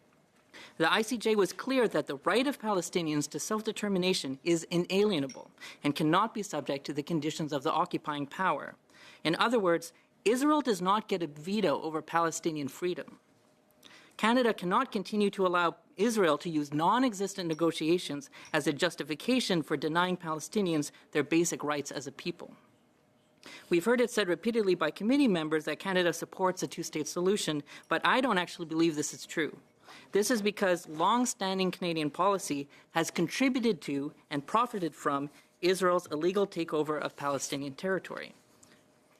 N: The ICJ was clear that the right of Palestinians to self-determination is inalienable and cannot be subject to the conditions of the occupying power. In other words, Israel does not get a veto over Palestinian freedom. Canada cannot continue to allow Israel to use non-existent negotiations as a justification for denying Palestinians their basic rights as a people. We've heard it said repeatedly by committee members that Canada supports a two-state solution, but I don't actually believe this is true. This is because long-standing Canadian policy has contributed to and profited from Israel's illegal takeover of Palestinian territory.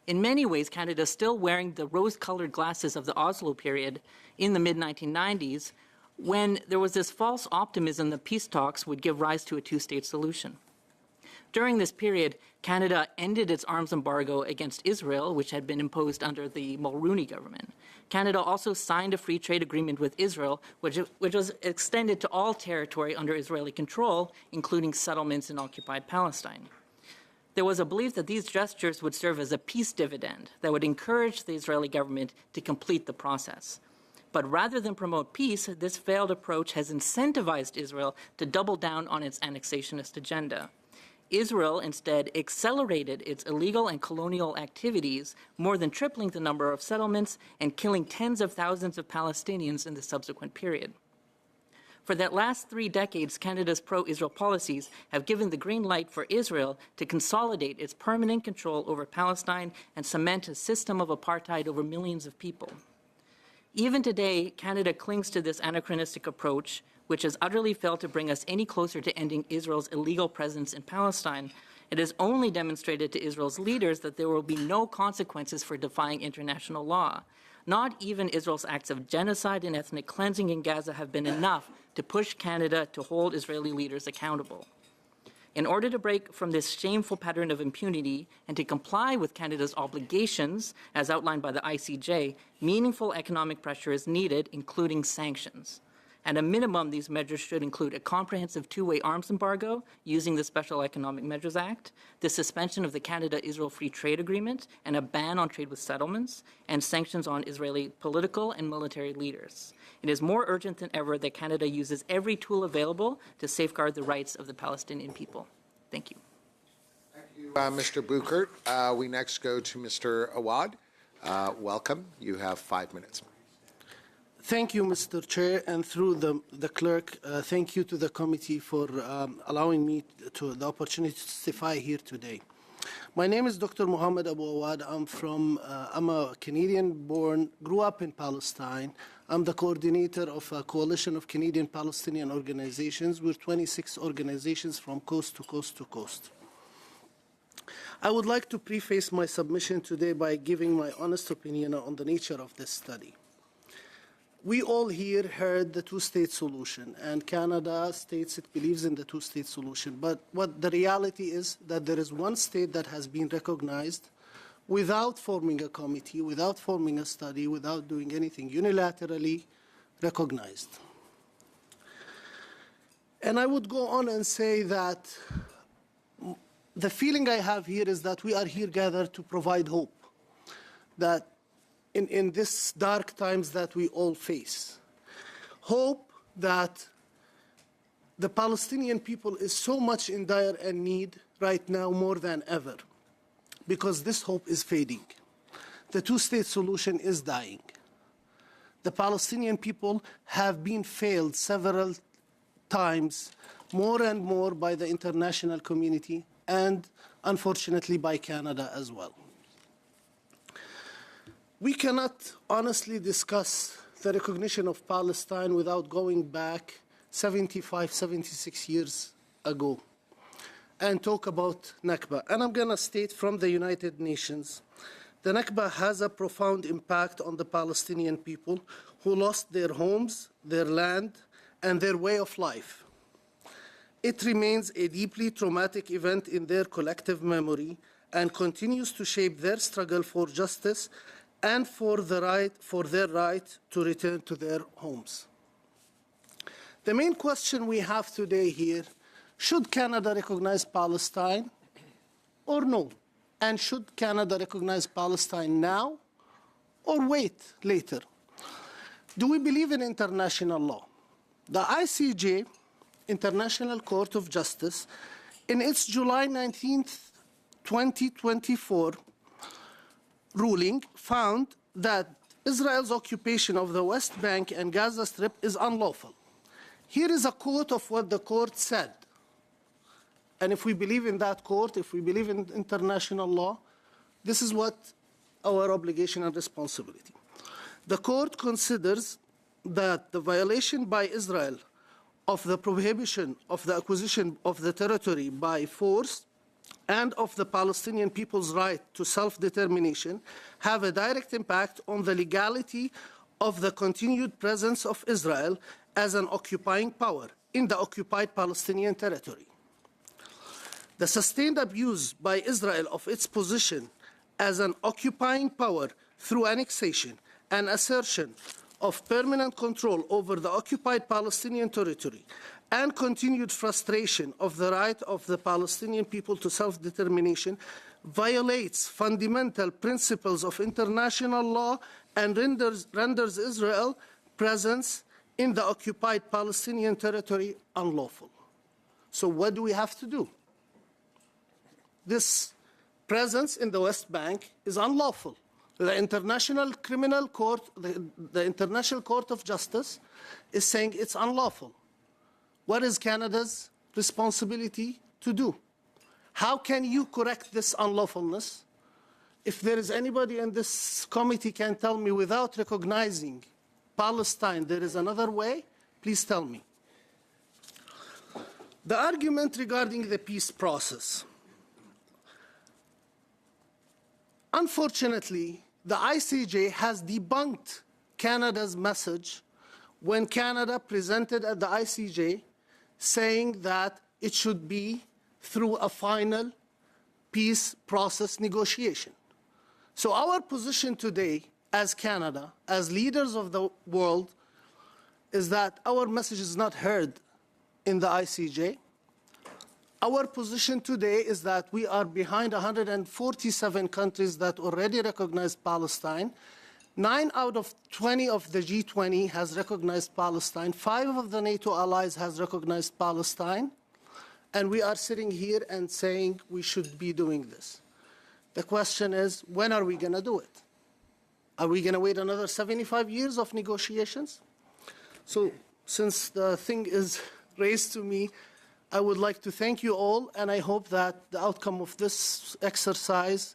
N: In many ways, Canada is still wearing the rose-colored glasses of the Oslo period in the mid-1990s, when there was this false optimism that peace talks would give rise to a two-state solution. During this period, Canada ended its arms embargo against Israel, which had been imposed under the Mulroney government. Canada also signed a free trade agreement with Israel, which was extended to all territory under Israeli control, including settlements in occupied Palestine. There was a belief that these gestures would serve as a peace dividend that would encourage the Israeli government to complete the process. But rather than promote peace, this failed approach has incentivized Israel to double down on its annexationist agenda. Israel instead accelerated its illegal and colonial activities, more than tripling the number of settlements and killing tens of thousands of Palestinians in the subsequent period. For the last 3 decades, Canada's pro-Israel policies have given the green light for Israel to consolidate its permanent control over Palestine and cement a system of apartheid over millions of people. Even today, Canada clings to this anachronistic approach, which has utterly failed to bring us any closer to ending Israel's illegal presence in Palestine, it has only demonstrated to Israel's leaders that there will be no consequences for defying international law. Not even Israel's acts of genocide and ethnic cleansing in Gaza have been enough to push Canada to hold Israeli leaders accountable. In order to break from this shameful pattern of impunity and to comply with Canada's obligations, as outlined by the ICJ, meaningful economic pressure is needed, including sanctions. At a minimum, these measures should include a comprehensive two-way arms embargo using the Special Economic Measures Act, the suspension of the Canada-Israel Free Trade Agreement, and a ban on trade with settlements, and sanctions on Israeli political and military leaders. It is more urgent than ever that Canada uses every tool available to safeguard the rights of the Palestinian people. Thank you.
A: Thank you, Mr. Buchert. We next go to Mr. Awad. Welcome. You have 5 minutes.
O: Thank you, Mr. Chair, and through the clerk, thank you to the committee for allowing me the opportunity to testify here today. My name is Dr. Muhammad Abu Awad. I'm a Canadian-born, grew up in Palestine. I'm the coordinator of a coalition of Canadian Palestinian organizations. We're 26 organizations from coast to coast to coast. I would like to preface my submission today by giving my honest opinion on the nature of this study. We all here heard the two-state solution, and Canada states it believes in the two-state solution. But what the reality is that there is one state that has been recognized without forming a committee, without forming a study, without doing anything, unilaterally recognized. And I would go on and say that the feeling I have here is that we are here gathered to provide hope, that in this dark times that we all face. Hope that the Palestinian people is so much in dire need right now more than ever, because this hope is fading. The two-state solution is dying. The Palestinian people have been failed several times, more and more by the international community, and unfortunately by Canada as well. We cannot honestly discuss the recognition of Palestine without going back 75, 76 years ago and talk about Nakba. And I'm going to state from the United Nations, the Nakba has a profound impact on the Palestinian people who lost their homes, their land, and their way of life. It remains a deeply traumatic event in their collective memory and continues to shape their struggle for justice and for their right to return to their homes. The main question we have today here, should Canada recognize Palestine or no? And should Canada recognize Palestine now or wait later? Do we believe in international law? The ICJ, International Court of Justice, in its July 19th, 2024, ruling found that Israel's occupation of the West Bank and Gaza Strip is unlawful. Here is a quote of what the court said. And if we believe in that court, if we believe in international law, this is what our obligation and responsibility. The court considers that the violation by Israel of the prohibition of the acquisition of the territory by force and of the Palestinian people's right to self-determination have a direct impact on the legality of the continued presence of Israel as an occupying power in the occupied Palestinian territory. The sustained abuse by Israel of its position as an occupying power through annexation and assertion of permanent control over the occupied Palestinian territory and continued frustration of the right of the Palestinian people to self-determination violates fundamental principles of international law and renders Israel's presence in the occupied Palestinian territory unlawful. So what do we have to do? This presence in the West Bank is unlawful. The International Criminal Court, the International Court of Justice, is saying it's unlawful. What is Canada's responsibility to do? How can you correct this unlawfulness? If there is anybody in this committee can tell me without recognizing Palestine there is another way, please tell me. The argument regarding the peace process. Unfortunately, the ICJ has debunked Canada's message when Canada presented at the ICJ saying that it should be through a final peace process negotiation. So our position today as Canada, as leaders of the world, is that our message is not heard in the ICJ. Our position today is that we are behind 147 countries that already recognize Palestine. 9 out of 20 of the G20 has recognized Palestine. 5 of the NATO allies has recognized Palestine. And we are sitting here and saying we should be doing this. The question is, when are we going to do it? Are we going to wait another 75 years of negotiations? So since the thing is raised to me, I would like to thank you all, and I hope that the outcome of this exercise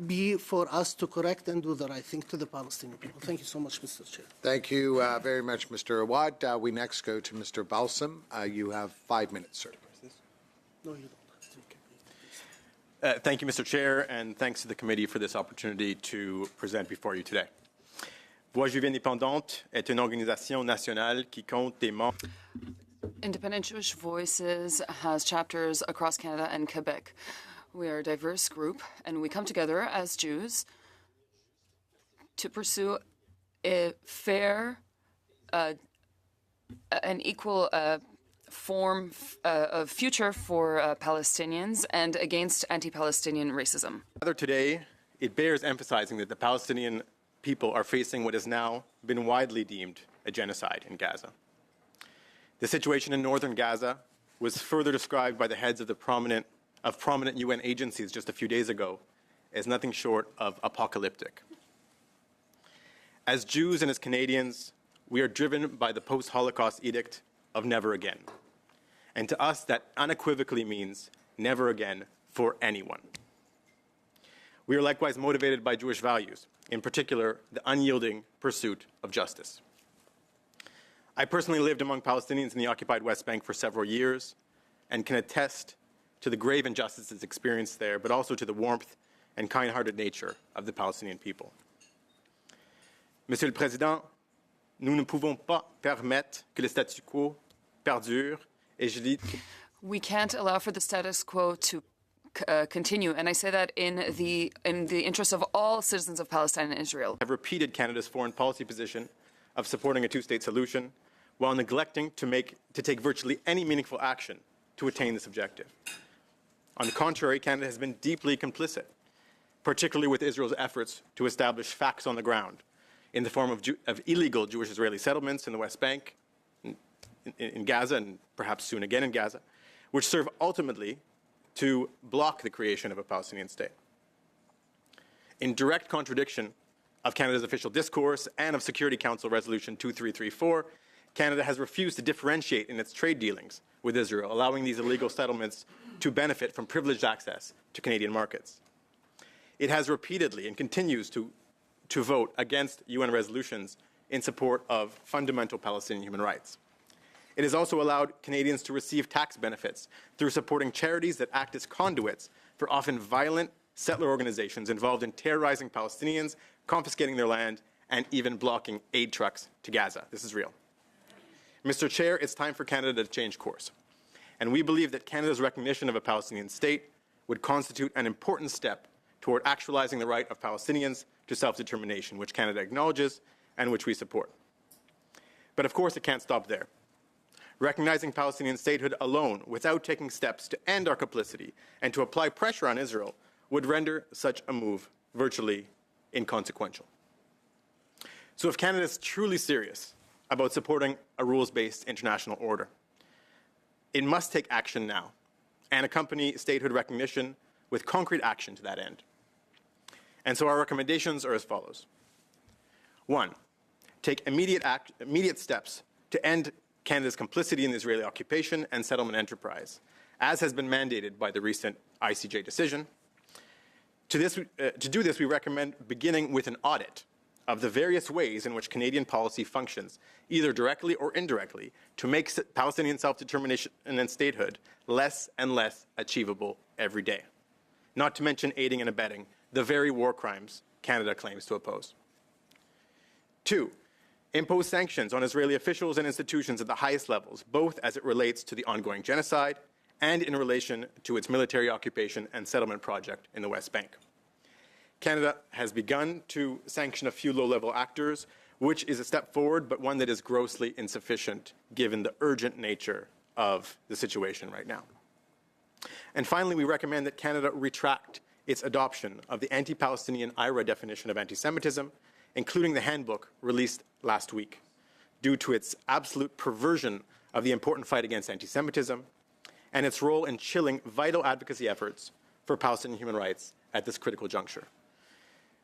O: be for us to correct and do the right thing to the Palestinian people. Thank you so much, Mr. Chair.
A: Thank you very much, Mr. Awad. We next go to Mr. Balsam. You have 5 minutes, sir.
O: No, you don't.
P: Thank you, Mr. Chair, and thanks to the committee for this opportunity to present before you today. Voix Juive Indépendante est une organisation nationale qui compte des membres.
C: Independent Jewish Voices has chapters across Canada and Quebec. We are a diverse group, and we come together as Jews to pursue a fair and equal form of future for Palestinians and against anti-Palestinian racism.
P: Rather today, it bears emphasizing that the Palestinian people are facing what has now been widely deemed a genocide in Gaza. The situation in northern Gaza was further described by the heads of prominent UN agencies just a few days ago as nothing short of apocalyptic. As Jews and as Canadians, we are driven by the post-Holocaust edict of never again. And to us, that unequivocally means never again for anyone. We are likewise motivated by Jewish values, in particular, the unyielding pursuit of justice. I personally lived among Palestinians in the occupied West Bank for several years and can attest to the grave injustices experienced there, but also to the warmth and kind-hearted nature of the Palestinian people. Monsieur le Président, nous ne pouvons pas permettre que le statu quo perdure, et je dis...
C: We can't allow for the status quo to continue, and I say that in the interest of all citizens of Palestine and Israel.
P: Have repeated Canada's foreign policy position of supporting a two-state solution while neglecting to take virtually any meaningful action to attain this objective. On the contrary, Canada has been deeply complicit, particularly with Israel's efforts to establish facts on the ground in the form of illegal Jewish-Israeli settlements in the West Bank, in Gaza, and perhaps soon again in Gaza, which serve ultimately to block the creation of a Palestinian state. In direct contradiction of Canada's official discourse and of Security Council Resolution 2334, Canada has refused to differentiate in its trade dealings with Israel, allowing these illegal settlements to benefit from privileged access to Canadian markets. It has repeatedly and continues to vote against UN resolutions in support of fundamental Palestinian human rights. It has also allowed Canadians to receive tax benefits through supporting charities that act as conduits for often violent settler organizations involved in terrorizing Palestinians, confiscating their land, and even blocking aid trucks to Gaza. This is real. Mr. Chair, it's time for Canada to change course. And we believe that Canada's recognition of a Palestinian state would constitute an important step toward actualizing the right of Palestinians to self-determination, which Canada acknowledges and which we support. But of course, it can't stop there. Recognizing Palestinian statehood alone, without taking steps to end our complicity and to apply pressure on Israel, would render such a move virtually inconsequential. So if Canada is truly serious about supporting a rules-based international order, it must take action now and accompany statehood recognition with concrete action to that end. And so our recommendations are as follows. 1, take immediate steps to end Canada's complicity in the Israeli occupation and settlement enterprise, as has been mandated by the recent ICJ decision. To do this, we recommend beginning with an audit of the various ways in which Canadian policy functions, either directly or indirectly, to make Palestinian self-determination and statehood less and less achievable every day. Not to mention aiding and abetting the very war crimes Canada claims to oppose. 2, impose sanctions on Israeli officials and institutions at the highest levels, both as it relates to the ongoing genocide and in relation to its military occupation and settlement project in the West Bank. Canada has begun to sanction a few low-level actors, which is a step forward, but one that is grossly insufficient given the urgent nature of the situation right now. And finally, we recommend that Canada retract its adoption of the anti-Palestinian IRA definition of anti-Semitism, including the handbook released last week, due to its absolute perversion of the important fight against anti-Semitism and its role in chilling vital advocacy efforts for Palestinian human rights at this critical juncture.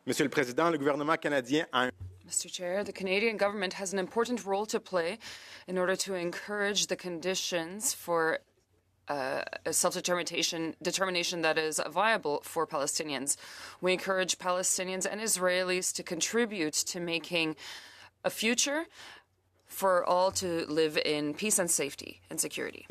P: Monsieur le Président, le gouvernement canadien a
C: Mr. Chair, the Canadian government has an important role to play in order to encourage the conditions for a self-determination that is viable for Palestinians. We encourage Palestinians and Israelis to contribute to making a future for all to live in peace and safety and security.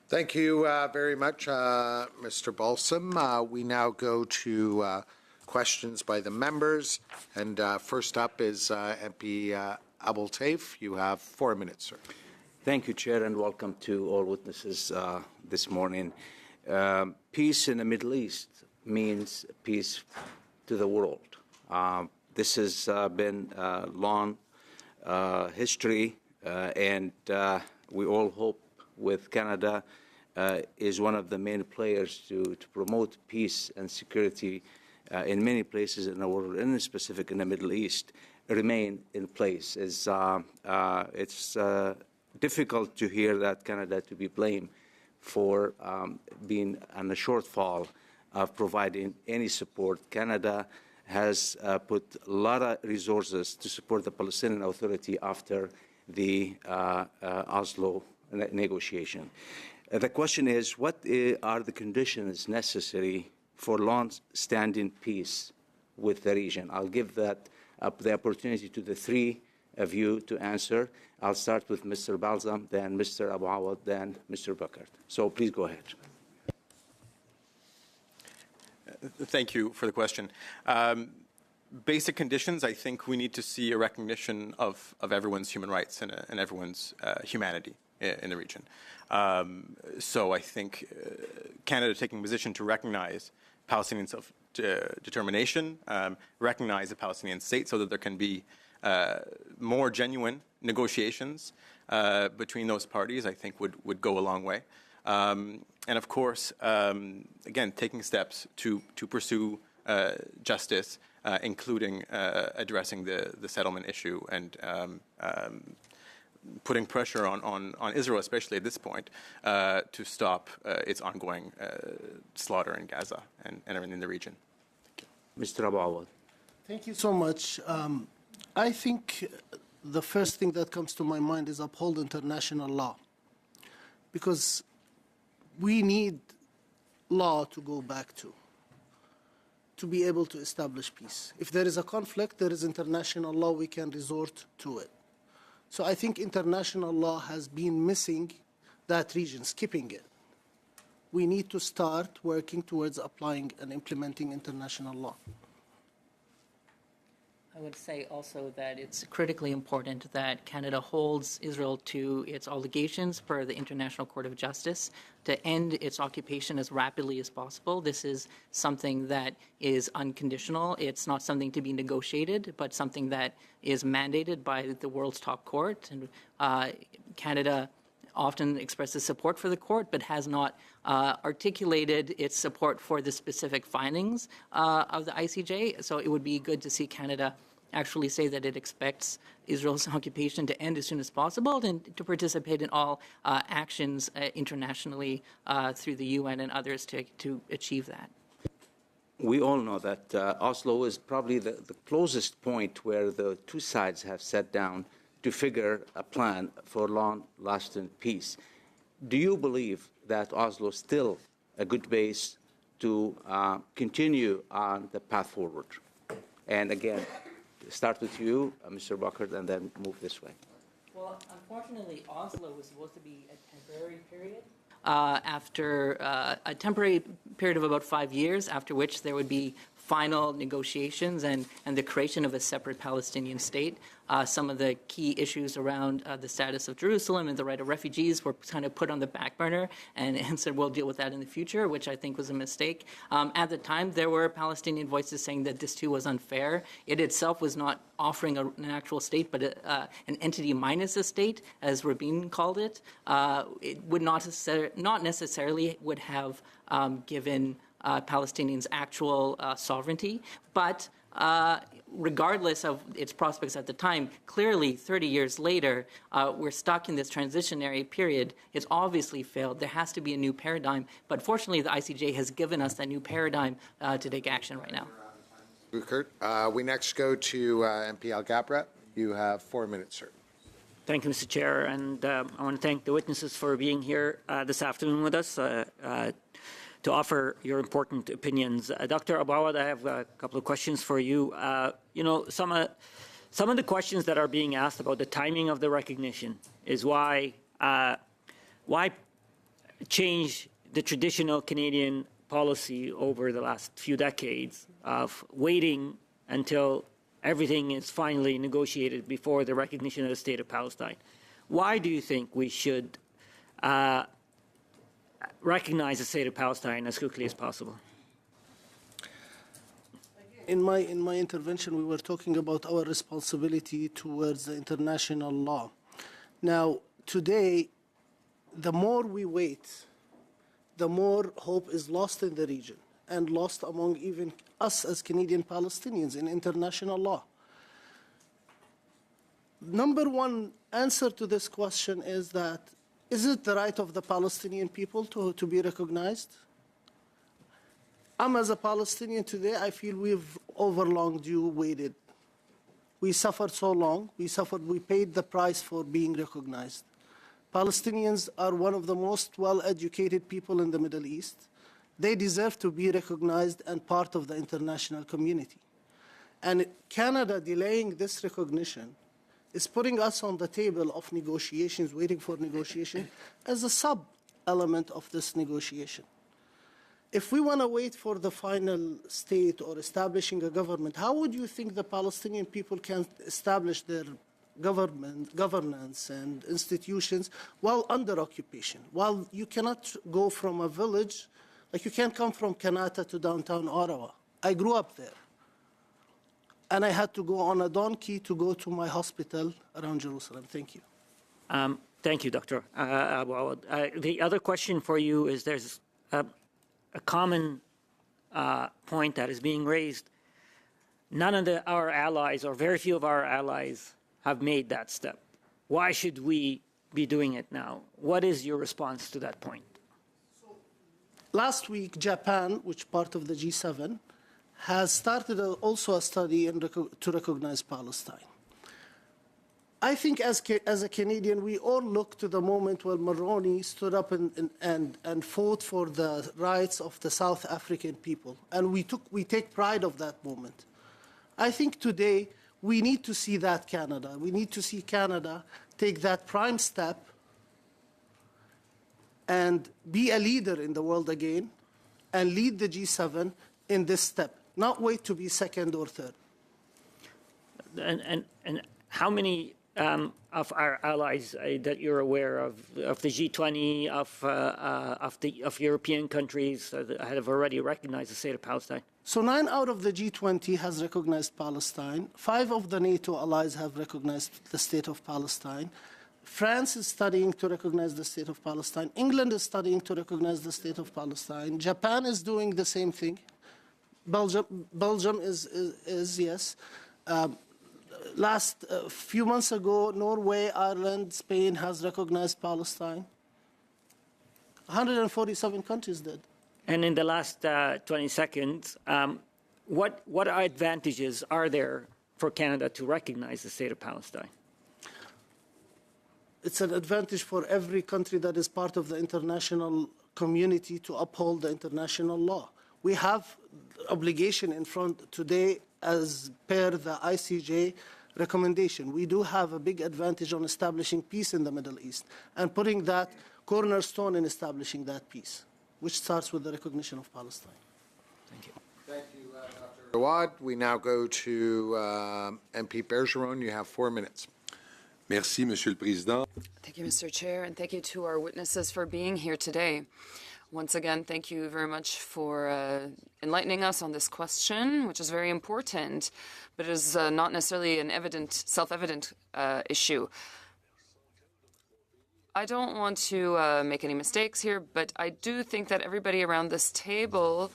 A: Thank you very much, Mr. Balsam. We now go to questions by the members. And first up is MP Abul Taif. You have 4 minutes, sir.
J: Thank you, Chair, and welcome to all witnesses this morning. Peace in the Middle East means peace to the world. This has been a long history, and we all hope with Canada is one of the main players to promote peace and security in many places in the world, and in specific in the Middle East, remain in place. It's difficult to hear that Canada to be blamed for being on a shortfall of providing any support. Canada has put a lot of resources to support the Palestinian Authority after the Oslo negotiation. The question is, what are the conditions necessary for long-standing peace with the region? I'll give that the opportunity to the three of you to answer. I'll start with Mr. Balsam, then Mr. Abu Awad, then Mr. Buckert. So please go ahead.
P: Thank you for the question. Basic conditions, I think we need to see a recognition of everyone's human rights and everyone's humanity in the region. So I think Canada taking a position to recognize Palestinian self-determination, recognize the Palestinian state so that there can be more genuine negotiations between those parties, I think would go a long way. And of course, again, taking steps to pursue justice, including addressing the settlement issue and putting pressure on Israel, especially at this point, to stop its ongoing slaughter in Gaza and in the region. Thank
J: you. Mr. Abu Awad.
O: Thank you so much. I think the first thing that comes to my mind is uphold international law, because we need law to go back to be able to establish peace. If there is a conflict, there is international law, we can resort to it. So I think international law has been missing that region, skipping it. We need to start working towards applying and implementing international law.
N: I would say also that it's critically important that Canada holds Israel to its obligations per the International Court of Justice to end its occupation as rapidly as possible. This is something that is unconditional. It's not something to be negotiated, but something that is mandated by the world's top court. And Canada often expresses support for the court, but has not articulated its support for the specific findings of the ICJ. So it would be good to see Canada actually say that it expects Israel's occupation to end as soon as possible and to participate in all actions internationally through the UN and others to achieve that.
J: We all know that Oslo is probably the closest point where the two sides have sat down to figure a plan for long-lasting peace. Do you believe that Oslo is still a good base to continue on the path forward? And again, start with you, Mr. Buckert, and then move this way.
N: Well, unfortunately, Oslo was supposed to be a temporary period. After a temporary period of about 5 years, after which there would be final negotiations and the creation of a separate Palestinian state. Some of the key issues around the status of Jerusalem and the right of refugees were kind of put on the back burner and said we'll deal with that in the future, which I think was a mistake. At the time, there were Palestinian voices saying that this too was unfair. It itself was not offering an actual state, but an entity minus a state, as Rabin called it. It would not necessarily would have given Palestinians actual sovereignty, but regardless of its prospects at the time, clearly 30 years later, we're stuck in this transitionary period. It's obviously failed. There has to be a new paradigm, but fortunately the ICJ has given us that new paradigm to take action right now.
A: Buchert. We next go to MP Al-Gabra. You have 4 minutes, sir.
L: Thank you, Mr. Chair, and I want to thank the witnesses for being here this afternoon with us to offer your important opinions. Dr. Abawad, I have a couple of questions for you. Some of the questions that are being asked about the timing of the recognition is why change the traditional Canadian policy over the last few decades of waiting until everything is finally negotiated before the recognition of the State of Palestine. Why do you think we should recognize the State of Palestine as quickly as possible?
O: In my intervention, we were talking about our responsibility towards the international law. Now, today, the more we wait, the more hope is lost in the region and lost among even us as Canadian Palestinians in international law. Number one answer to this question is that, is it the right of the Palestinian people to be recognized? As a Palestinian today, I feel we've overlong due waited. We suffered so long, we paid the price for being recognized. Palestinians are one of the most well-educated people in the Middle East. They deserve to be recognized and part of the international community. And Canada delaying this recognition is putting us on the table of negotiations, waiting for negotiation, as a sub-element of this negotiation. If we want to wait for the final state or establishing a government, how would you think the Palestinian people can establish their governance and institutions while under occupation? While you cannot go from a village, like you can't come from Kanata to downtown Ottawa. I grew up there. And I had to go on a donkey to go to my hospital around Jerusalem. Thank you.
L: Thank you, Dr. Abawad. The other question for you is there's a common point that is being raised. None of our allies, or very few of our allies, have made that step. Why should we be doing it now? What is your response to that point?
O: Last week, Japan, which part of the G7, has started also a study to recognize Palestine. I think as a Canadian, we all look to the moment when Mulroney stood up and fought for the rights of the South African people. And we take pride of that moment. I think today we need to see that Canada. We need to see Canada take that prime step and be a leader in the world again and lead the G7 in this step. Not wait to be second or third.
L: And how many of our allies that you're aware of the G20, of European countries have already recognized the State of Palestine?
O: So 9 out of the G20 has recognized Palestine. 5 of the NATO allies have recognized the State of Palestine. France is studying to recognize the State of Palestine. England is studying to recognize the State of Palestine. Japan is doing the same thing. Belgium is yes. Last few months ago, Norway, Ireland, Spain has recognized Palestine. 147 countries did.
L: And in the last 20 seconds, what advantages are there for Canada to recognize the State of Palestine?
O: It's an advantage for every country that is part of the international community to uphold the international law. We have obligation in front today as per the ICJ recommendation. We do have a big advantage on establishing peace in the Middle East and putting that cornerstone in establishing that peace, which starts with the recognition of Palestine.
A: Thank you, Dr. Awad. We now go to MP Bergeron. You have 4 minutes.
H: Merci, Monsieur le Président.
C: Thank you, Mr. Chair, and thank you to our witnesses for being here today. Once again, thank you very much for enlightening us on this question, which is very important, but it is not necessarily an self-evident issue. I don't want to make any mistakes here, but I do think that everybody around this table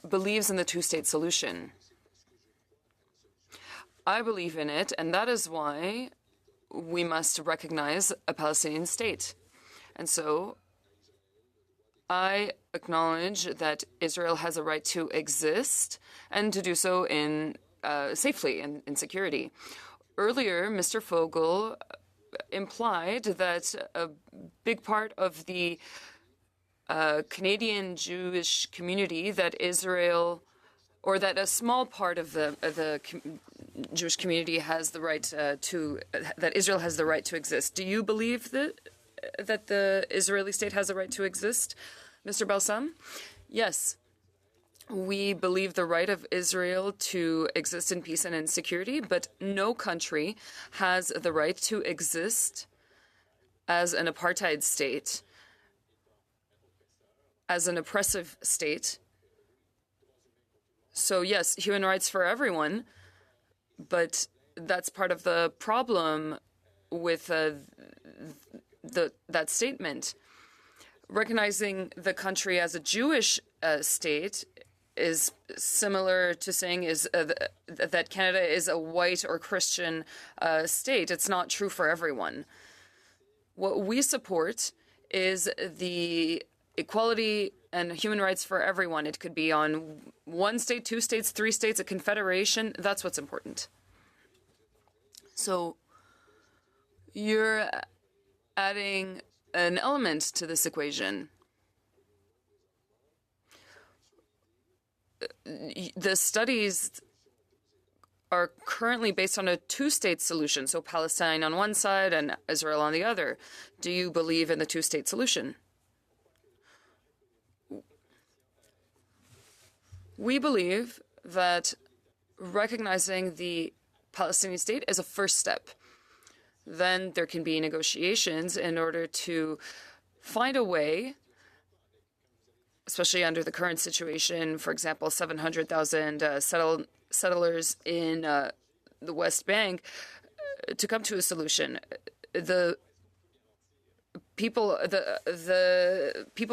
C: believes in the two-state solution. I believe in it, and that is why we must recognize a Palestinian state. And so I acknowledge that Israel has a right to exist and to do so in safely and in security. Earlier, Mr. Fogel implied that a big part of the Canadian Jewish community, that Israel, or that a small part of the Jewish community has the right that Israel has the right to exist. Do you believe that the Israeli state has a right to exist, Mr. Balsam? Yes. We believe the right of Israel to exist in peace and in security, but no country has the right to exist as an apartheid state, as an oppressive state. So yes, human rights for everyone, but that's part of the problem with that statement. Recognizing the country as a Jewish state is similar to saying that Canada is a white or Christian state. It's not true for everyone. What we support is the equality and human rights for everyone. It could be on 1 state, 2 states, 3 states, a confederation. That's what's important. So you're adding an element to this equation. The studies are currently based on a 2-state solution, so Palestine on one side and Israel on the other. Do you believe in the 2-state solution? We believe that recognizing the Palestinian state is a first step. Then there can be negotiations in order to find a way, especially under the current situation, for example, 700,000 settlers in the West Bank, to come to a solution. The people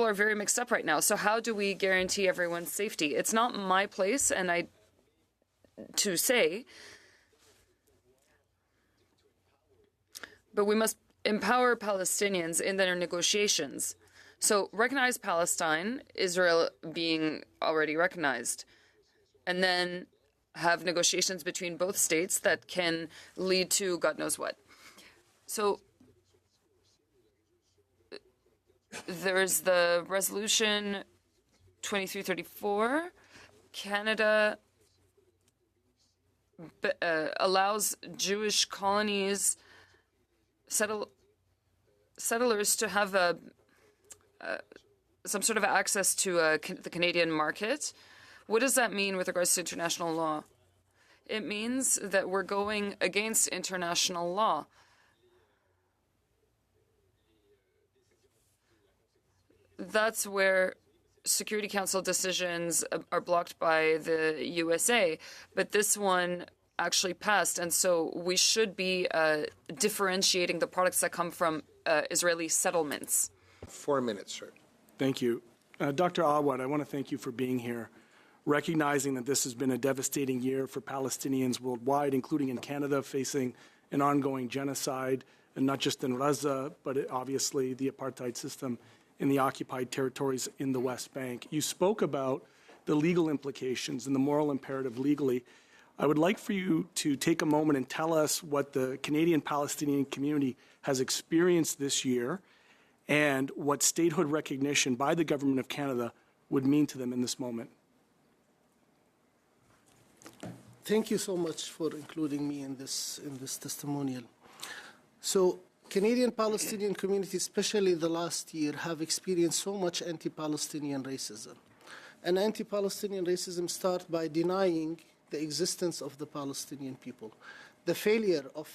C: are very mixed up right now. So how do we guarantee everyone's safety? It's not my place to say, but we must empower Palestinians in their negotiations. So recognize Palestine, Israel being already recognized, and then have negotiations between both states that can lead to God knows what. So there's the resolution 2334. Canada allows Jewish colonies, settlers to have some sort of access to the Canadian market. What does that mean with regards to international law? It means that we're going against international law. That's where Security Council decisions are blocked by the USA, but this one actually passed, and so we should be differentiating the products that come from Israeli settlements.
A: 4 minutes, sir.
Q: Thank you. Dr. Awad, I want to thank you for being here, recognizing that this has been a devastating year for Palestinians worldwide, including in Canada, facing an ongoing genocide, and not just in Gaza, but obviously the apartheid system in the occupied territories in the West Bank. You spoke about the legal implications and the moral imperative legally. I would like for you to take a moment and tell us what the Canadian Palestinian community has experienced this year and what statehood recognition by the Government of Canada would mean to them in this moment.
O: Thank you so much for including me in this testimonial. So, Canadian Palestinian community, especially the last year, have experienced so much anti-Palestinian racism. And anti-Palestinian racism starts by denying the existence of the Palestinian people. The failure of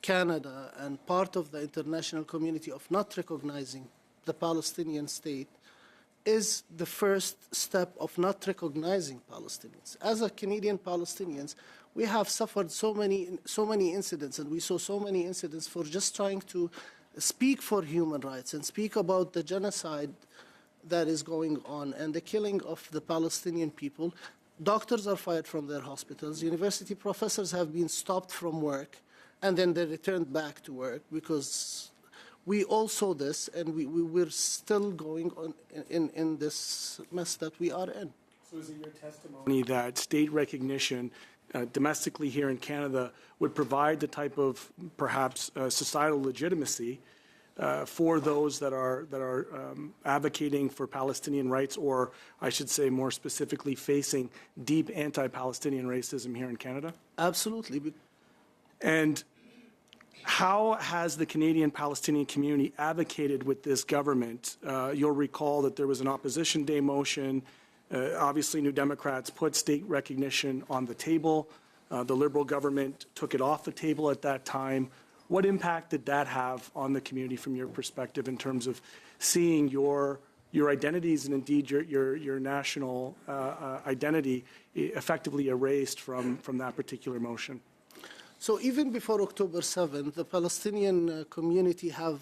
O: Canada and part of the international community of not recognizing the Palestinian state is the first step of not recognizing Palestinians. As a Canadian Palestinians, we have suffered so many incidents, and we saw so many incidents for just trying to speak for human rights and speak about the genocide that is going on and the killing of the Palestinian people. Doctors are fired from their hospitals. University professors have been stopped from work, and then they returned back to work because we all saw this, and we're still going on in this mess that we are in.
Q: So is it your testimony that state recognition domestically here in Canada would provide the type of perhaps societal legitimacy for those that are advocating for Palestinian rights, or I should say more specifically facing deep anti-Palestinian racism here in Canada?
O: Absolutely.
Q: And how has the Canadian Palestinian community advocated with this government? You'll recall that there was an Opposition Day motion. Obviously, New Democrats put state recognition on the table. The Liberal government took it off the table at that time. What impact did that have on the community from your perspective in terms of seeing your identities and indeed your national identity effectively erased from that particular motion?
O: So even before October 7th, the Palestinian community have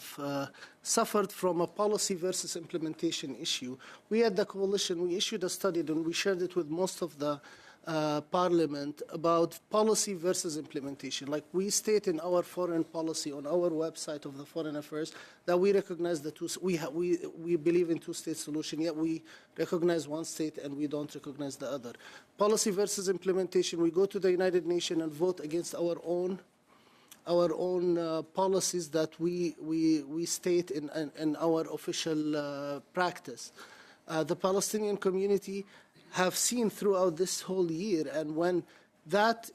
O: suffered from a policy versus implementation issue. We at the coalition, we issued a study and we shared it with most of the parliament about policy versus implementation. Like we state in our foreign policy on our website of the Foreign Affairs that we recognize the we believe in two-state solution, yet we recognize one state and we don't recognize the other. Policy versus implementation, we go to the United Nations and vote against our own policies that we state in our official practice. The Palestinian community have seen throughout this whole year, and when that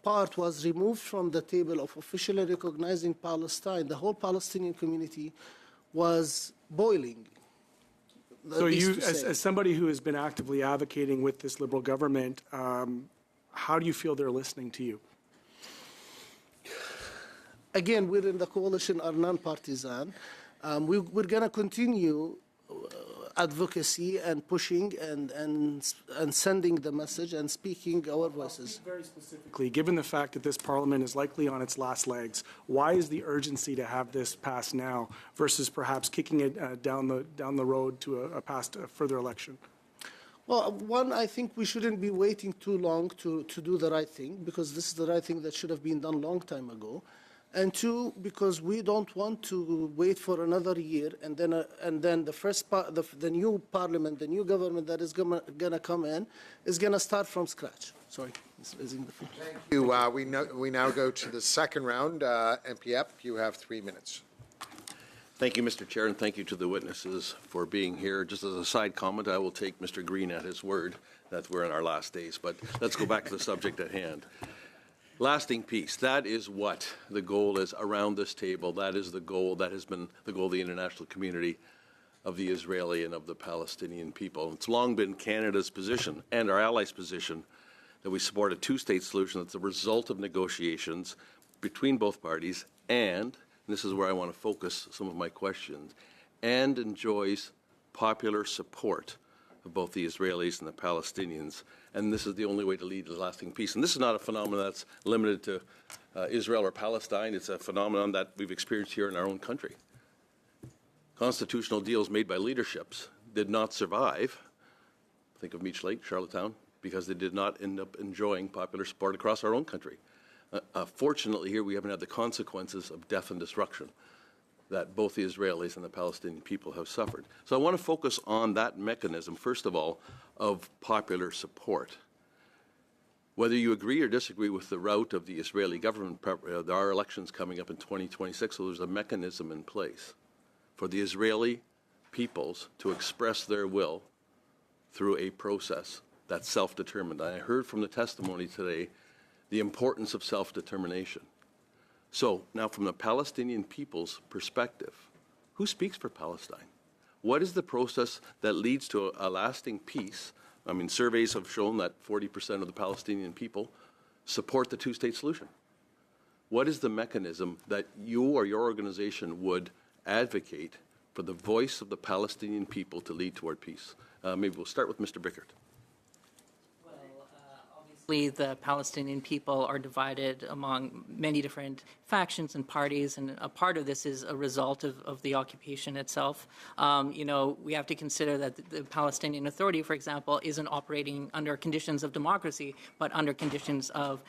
O: part was removed from the table of officially recognizing Palestine, the whole Palestinian community was boiling.
Q: So you, as somebody who has been actively advocating with this Liberal government, how do you feel they're listening to you?
O: Again, we're in the coalition, are non-partisan. We're going to continue advocacy and pushing and sending the message and speaking our voices.
Q: Very specifically, given the fact that this parliament is likely on its last legs, why is the urgency to have this passed now versus perhaps kicking it down the road to a further election?
O: Well, one, I think we shouldn't be waiting too long to do the right thing, because this is the right thing that should have been done a long time ago. And two, because we don't want to wait for another year and then the new parliament, the new government that is going to come in is going to start from scratch. Sorry.
A: Thank you. We now go to the second round. MPF, you have 3 minutes.
R: Thank you, Mr. Chair, and thank you to the witnesses for being here. Just as a side comment, I will take Mr. Green at his word that we're in our last days, but let's go back to the subject at hand. Lasting peace, that is what the goal is around this table. That is the goal, that has been the goal of the international community, of the Israeli and of the Palestinian people. It's long been Canada's position and our allies' position that we support a two-state solution that's a result of negotiations between both parties and this is where I want to focus some of my questions, and enjoys popular support of both the Israelis and the Palestinians. And this is the only way to lead to lasting peace. And this is not a phenomenon that's limited to Israel or Palestine. It's a phenomenon that we've experienced here in our own country. Constitutional deals made by leaderships did not survive. Think of Meech Lake, Charlottetown, because they did not end up enjoying popular support across our own country. Fortunately, here we haven't had the consequences of death and destruction that both the Israelis and the Palestinian people have suffered. So I want to focus on that mechanism, first of all, of popular support. Whether you agree or disagree with the route of the Israeli government, there are elections coming up in 2026, so there's a mechanism in place for the Israeli peoples to express their will through a process that's self-determined. I heard from the testimony today the importance of self-determination. So now from the Palestinian people's perspective, who speaks for Palestine? What is the process that leads to a lasting peace? I mean, surveys have shown that 40% of the Palestinian people support the two-state solution. What is the mechanism that you or your organization would advocate for the voice of the Palestinian people to lead toward peace? Maybe we'll start with Mr. Bickert.
N: Obviously, the Palestinian people are divided among many different factions and parties, and a part of this is a result of the occupation itself. We have to consider that the Palestinian Authority, for example, isn't operating under conditions of democracy, but under conditions of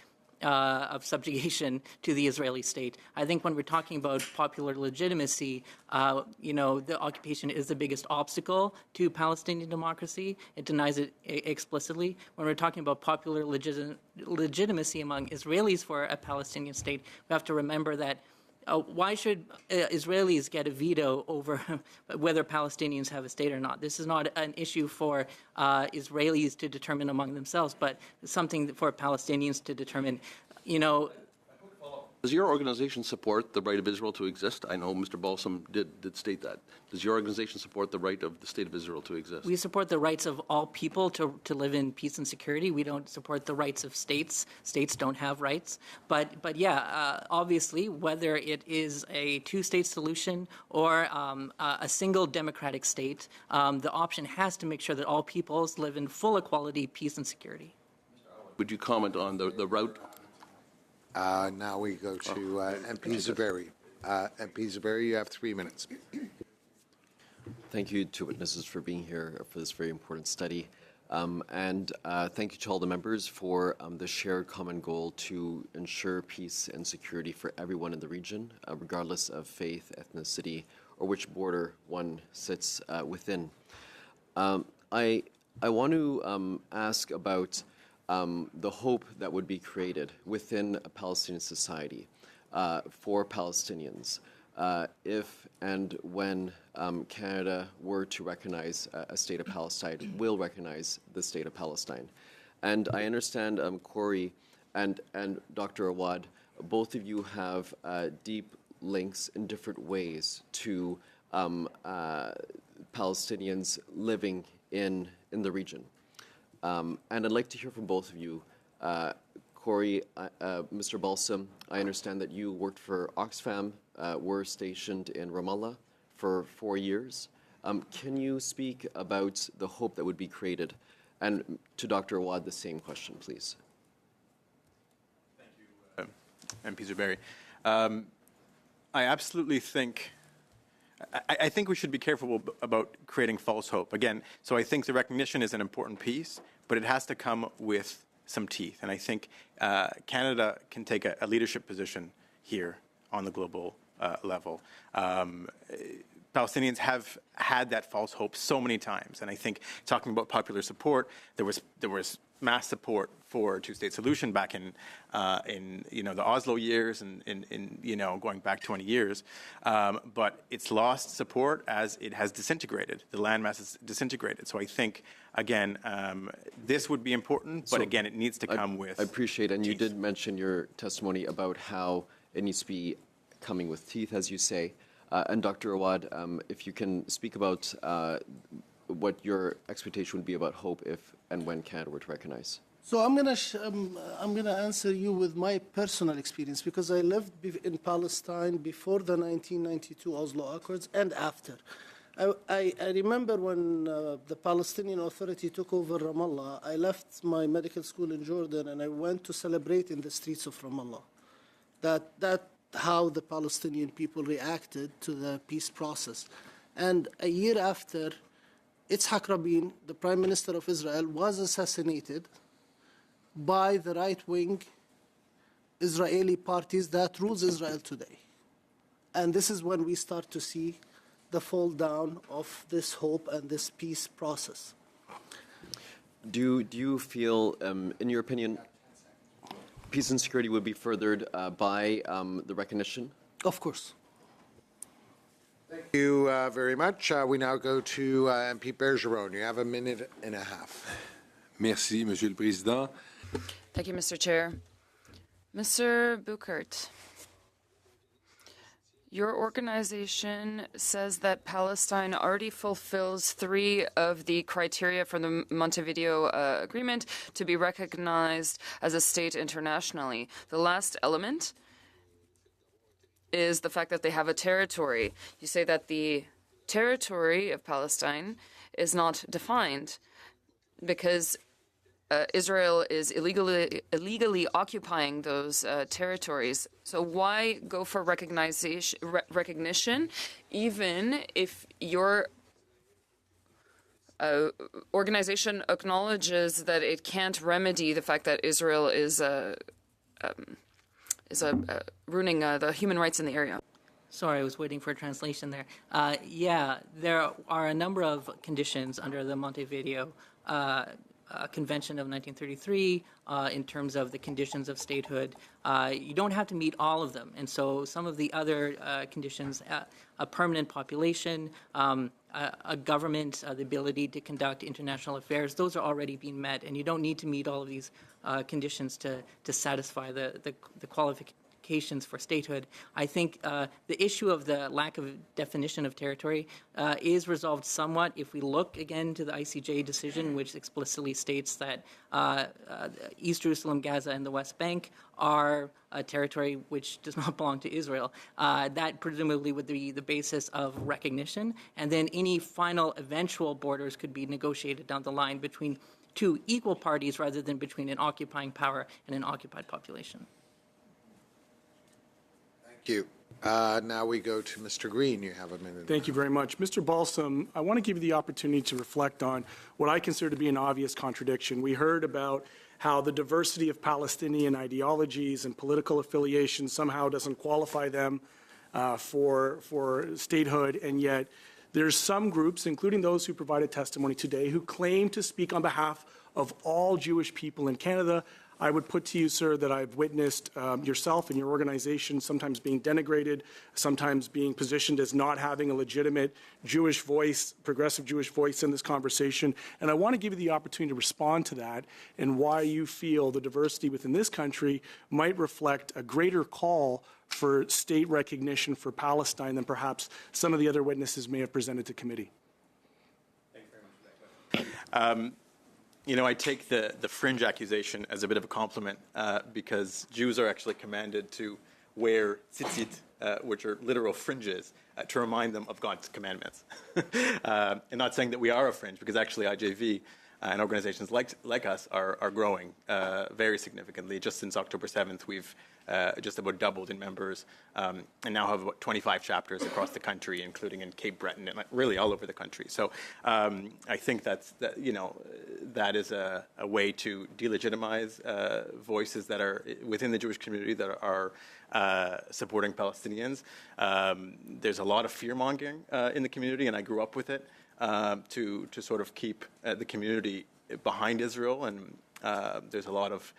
N: subjugation to the Israeli state. I think when we're talking about popular legitimacy, the occupation is the biggest obstacle to Palestinian democracy. It denies it explicitly. When we're talking about popular legitimacy among Israelis for a Palestinian state, we have to remember that why should Israelis get a veto over whether Palestinians have a state or not? This is not an issue for Israelis to determine among themselves, but something for Palestinians to determine.
R: Does your organization support the right of Israel to exist? I know Mr. Balsam did state that. Does your organization support the right of the State of Israel to exist?
N: We support the rights of all people to live in peace and security. We don't support the rights of states. States don't have rights. But obviously, whether it is a two-state solution or a single democratic state, the option has to make sure that all peoples live in full equality, peace, and security.
R: Would you comment on the route?
A: Now we go to MP Zaberi. MP Zaberi, you have 3 minutes.
S: Thank you to witnesses for being here for this very important study. And thank you to all the members for the shared common goal to ensure peace and security for everyone in the region, regardless of faith, ethnicity, or which border one sits within. I want to ask about the hope that would be created within a Palestinian society for Palestinians if and when Canada were to recognize a state of Palestine, will recognize the state of Palestine. And I understand, Corey and Dr. Awad, both of you have deep links in different ways to Palestinians living in the region. And I'd like to hear from both of you. Corey, Mr. Balsam, I understand that you worked for Oxfam, were stationed in Ramallah for 4 years. Can you speak about the hope that would be created? And to Dr. Awad, the same question, please.
P: Thank you, MP Zaberi. I absolutely think I think we should be careful about creating false hope. Again, so I think the recognition is an important piece, but it has to come with some teeth. And I think Canada can take a leadership position here on the global level. Palestinians have had that false hope so many times. And I think talking about popular support, there was mass support for a two-state solution back in the Oslo years and in going back 20 years, but it's lost support as it has disintegrated. The landmass is disintegrated. So I think again, this would be important, but again, it needs to come with.
S: I appreciate, and you did mention your testimony about how it needs to be coming with teeth, as you say. And Dr. Awad, if you can speak about what your expectation would be about hope if and when Canada were to recognize.
O: So I'm gonna answer you with my personal experience because I lived in Palestine before the 1992 Oslo Accords and after. I remember when the Palestinian Authority took over Ramallah, I left my medical school in Jordan and I went to celebrate in the streets of Ramallah. That how the Palestinian people reacted to the peace process. And a year after, Yitzhak Rabin, the Prime Minister of Israel, was assassinated by the right-wing Israeli parties that rules Israel today. And this is when we start to see the fall down of this hope and this peace process.
S: Do you feel, in your opinion, peace and security would be furthered by the recognition?
O: Of course.
A: Thank you very much. We now go to MP Bergeron. You have 1.5 minutes.
H: Merci, Monsieur le Président.
C: Thank you, Mr. Chair. Mr. Buchert, your organization says that Palestine already fulfills 3 of the criteria for the Montevideo Agreement to be recognized as a state internationally. The last element is the fact that they have a territory. You say that the territory of Palestine is not defined because Israel is illegally occupying those territories. So why go for recognition, even if your organization acknowledges that it can't remedy the fact that Israel is ruining the human rights in the area?
N: Sorry, I was waiting for a translation there. Yeah, there are a number of conditions under the Montevideo Convention of 1933 in terms of the conditions of statehood. You don't have to meet all of them. And so some of the other conditions, a permanent population, a government, the ability to conduct international affairs, those are already being met. And you don't need to meet all of these conditions to satisfy the qualifications for statehood. I think the issue of the lack of definition of territory is resolved somewhat if we look again to the ICJ decision, which explicitly states that East Jerusalem, Gaza, and the West Bank are a territory which does not belong to Israel. That presumably would be the basis of recognition, and then any final eventual borders could be negotiated down the line between 2 equal parties rather than between an occupying power and an occupied population.
A: Thank you. Now we go to Mr. Green. You have a minute.
Q: Thank you very much. Mr. Balsam, I want to give you the opportunity to reflect on what I consider to be an obvious contradiction. We heard about how the diversity of Palestinian ideologies and political affiliations somehow doesn't qualify them for statehood, and yet there's some groups, including those who provided testimony today, who claim to speak on behalf of all Jewish people in Canada. I would put to you, sir, that I've witnessed yourself and your organization sometimes being denigrated, sometimes being positioned as not having a legitimate Jewish voice, progressive Jewish voice in this conversation. And I want to give you the opportunity to respond to that and why you feel the diversity within this country might reflect a greater call for state recognition for Palestine than perhaps some of the other witnesses may have presented to committee.
P: Thank you very much for that question. You know, I take the fringe accusation as a bit of a compliment because Jews are actually commanded to wear tzitzit, which are literal fringes, to remind them of God's commandments. And not saying that we are a fringe, because actually IJV and organizations like us are growing very significantly. Just since October 7th, we've just about doubled in members and now have about 25 chapters across the country, including in Cape Breton and really all over the country. So I think that is a way to delegitimize voices that are within the Jewish community that are supporting Palestinians. There's a lot of fear-mongering in the community, and I grew up with it, to sort of keep the community behind Israel, and there's a lot of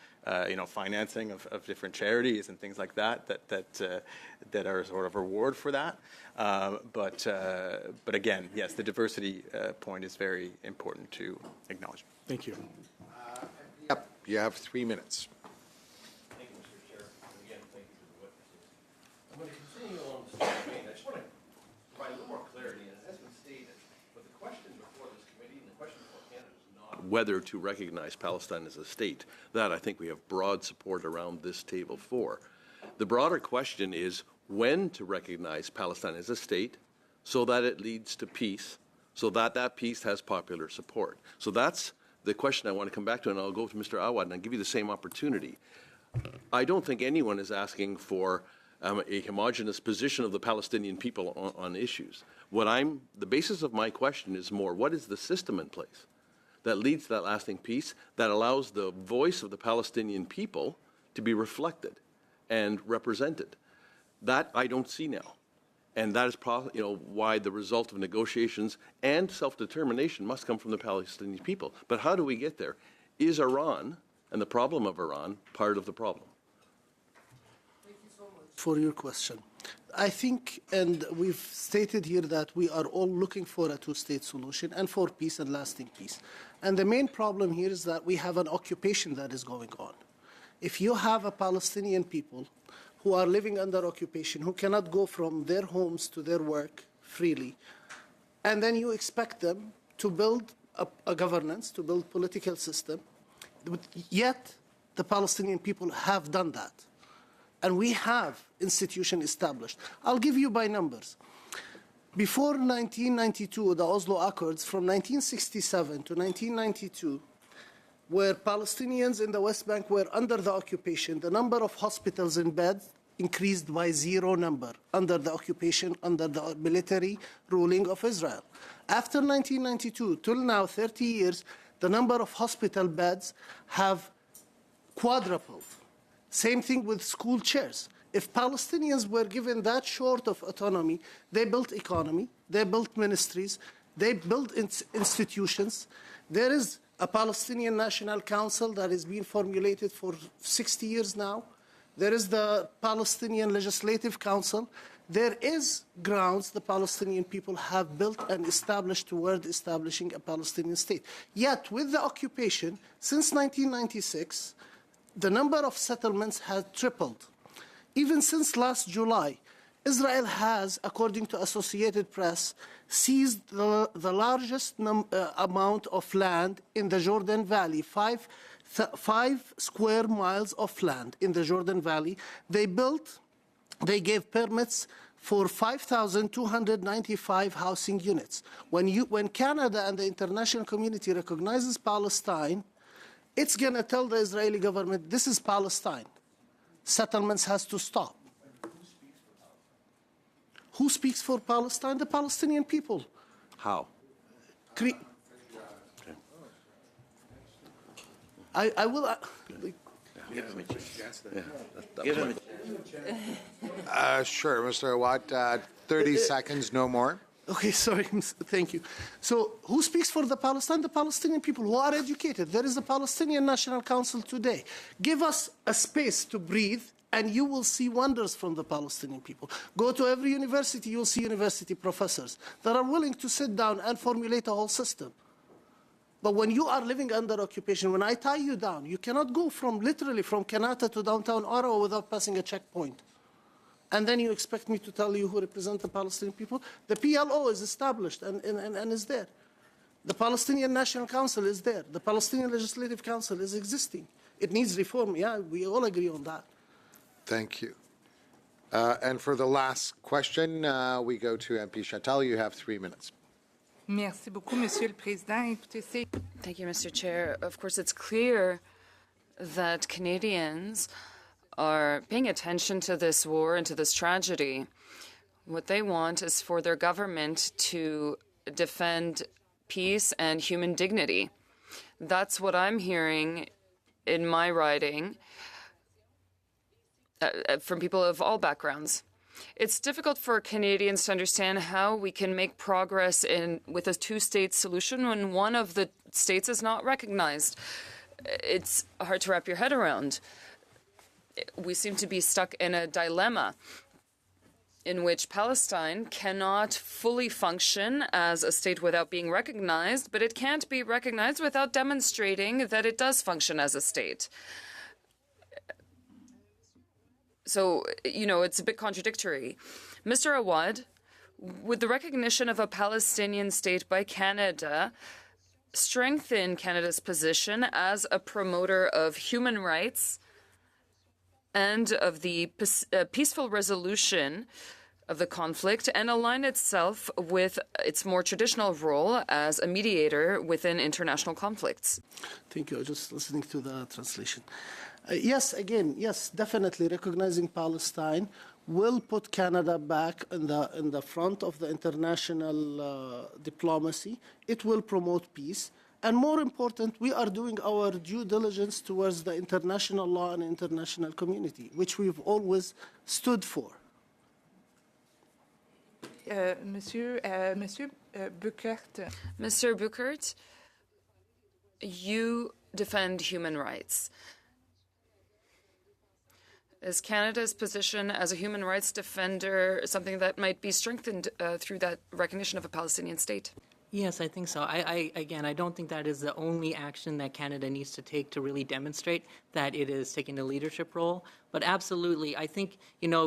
P: financing of different charities and things like that are sort of a reward for that. But again, yes, the diversity point is very important to acknowledge.
Q: Thank you.
A: Yep, you have 3 minutes.
R: Thank you, Mr. Chair. And again, thank you to the witnesses. I'm going to continue on this campaign. I just want to provide a little more clarity, and it has been stated, but the question before this committee and the question before Canada is not whether to recognize Palestine as a state. That, I think, we have broad support around this table for. The broader question is when to recognize Palestine as a state so that it leads to peace, so that that peace has popular support. So that's the question I want to come back to, and I'll go to Mr. Awad and I'll give you the same opportunity. I don't think anyone is asking for a homogenous position of the Palestinian people on issues. The basis of my question is more, what is the system in place that leads to that lasting peace, that allows the voice of the Palestinian people to be reflected and represented? That I don't see now. And that is why the result of negotiations and self-determination must come from the Palestinian people. But how do we get there? Is Iran and the problem of Iran part of the problem?
O: Thank you so much. for your question. I think, and we've stated here that we are all looking for a two-state solution and for peace and lasting peace. And the main problem here is that we have an occupation that is going on. If you have a Palestinian people who are living under occupation, who cannot go from their homes to their work freely, and then you expect them to build a governance, to build political system, yet the Palestinian people have done that. And we have institutions established. I'll give you by numbers. Before 1992, the Oslo Accords, from 1967 to 1992, where Palestinians in the West Bank were under the occupation, the number of hospitals and beds increased by zero number under the occupation, under the military ruling of Israel. After 1992, till now, 30 years, the number of hospital beds have quadrupled. Same thing with school chairs. If Palestinians were given that short of autonomy, they built economy, they built ministries, they built institutions. There is a Palestinian National Council that is being formulated for 60 years now. There is the Palestinian Legislative Council. There is grounds the Palestinian people have built and established toward establishing a Palestinian state. Yet, with the occupation, since 1996, the number of settlements has tripled. Even since last July, Israel has, according to Associated Press, seized the largest amount of land in the Jordan Valley, 5 square miles of land in the Jordan Valley. They gave permits for 5,295 housing units. When Canada and the international community recognizes Palestine, it's going to tell the Israeli government, this is Palestine. Settlements has to stop. Who speaks for Palestine? The Palestinian people.
R: How?
O: I will...
A: Sure, Mr. Awad, 30 seconds, no more.
O: Okay, sorry, thank you. So who speaks for the Palestine? The Palestinian people who are educated. There is a Palestinian National Council today. Give us a space to breathe, and you will see wonders from the Palestinian people. Go to every university, you'll see university professors that are willing to sit down and formulate a whole system. But when you are living under occupation, when I tie you down, you cannot go literally from Kanata to downtown Ottawa without passing a checkpoint. And then you expect me to tell you who represent the Palestinian people? The PLO is established and is there. The Palestinian National Council is there. The Palestinian Legislative Council is existing. It needs reform. Yeah, we all agree on that.
A: Thank you. And for the last question, we go to MP Chantal. You have 3 minutes.
T: Merci beaucoup, Monsieur le Président.
C: Thank you, Mr. Chair. Of course, it's clear that Canadians are paying attention to this war and to this tragedy. What they want is for their government to defend peace and human dignity. That's what I'm hearing in my writing from people of all backgrounds. It's difficult for Canadians to understand how we can make progress with a two-state solution when one of the states is not recognized. It's hard to wrap your head around. We seem to be stuck in a dilemma in which Palestine cannot fully function as a state without being recognized, but it can't be recognized without demonstrating that it does function as a state. So, it's a bit contradictory. Mr. Awad, would the recognition of a Palestinian state by Canada strengthen Canada's position as a promoter of human rights and of the peaceful resolution of the conflict and align itself with its more traditional role as a mediator within international conflicts?
O: Thank you. I was just listening to the translation. Yes, definitely recognizing Palestine will put Canada back in the front of the international diplomacy. It will promote peace. And more important, we are doing our due diligence towards the international law and international community, which we've always stood for.
T: Monsieur Buchert.
C: Mr. Buchert, you defend human rights. Is Canada's position as a human rights defender something that might be strengthened through that recognition of a Palestinian state?
N: Yes, I think so. I don't think that is the only action that Canada needs to take to really demonstrate that it is taking a leadership role. But absolutely, I think,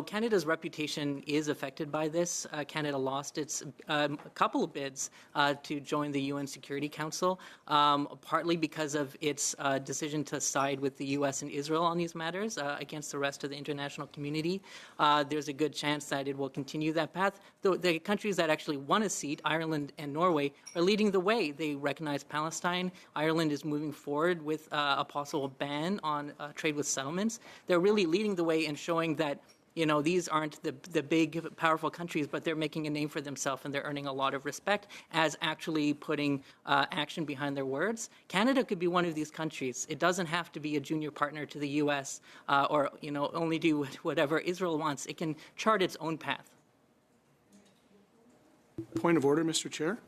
N: Canada's reputation is affected by this. Canada lost its a couple of bids to join the UN Security Council, partly because of its decision to side with the U.S. and Israel on these matters against the rest of the international community. There's a good chance that it will continue that path. The countries that actually won a seat, Ireland and Norway, are leading the way. They recognize Palestine. Ireland is moving forward with a possible ban on trade with settlements. They're really leading the way and showing that these aren't the big, powerful countries, but they're making a name for themselves and they're earning a lot of respect as actually putting action behind their words. Canada could be one of these countries. It doesn't have to be a junior partner to the U.S. Or only do whatever Israel wants. It can chart its own path.
Q: Point of order, Mr. Chair.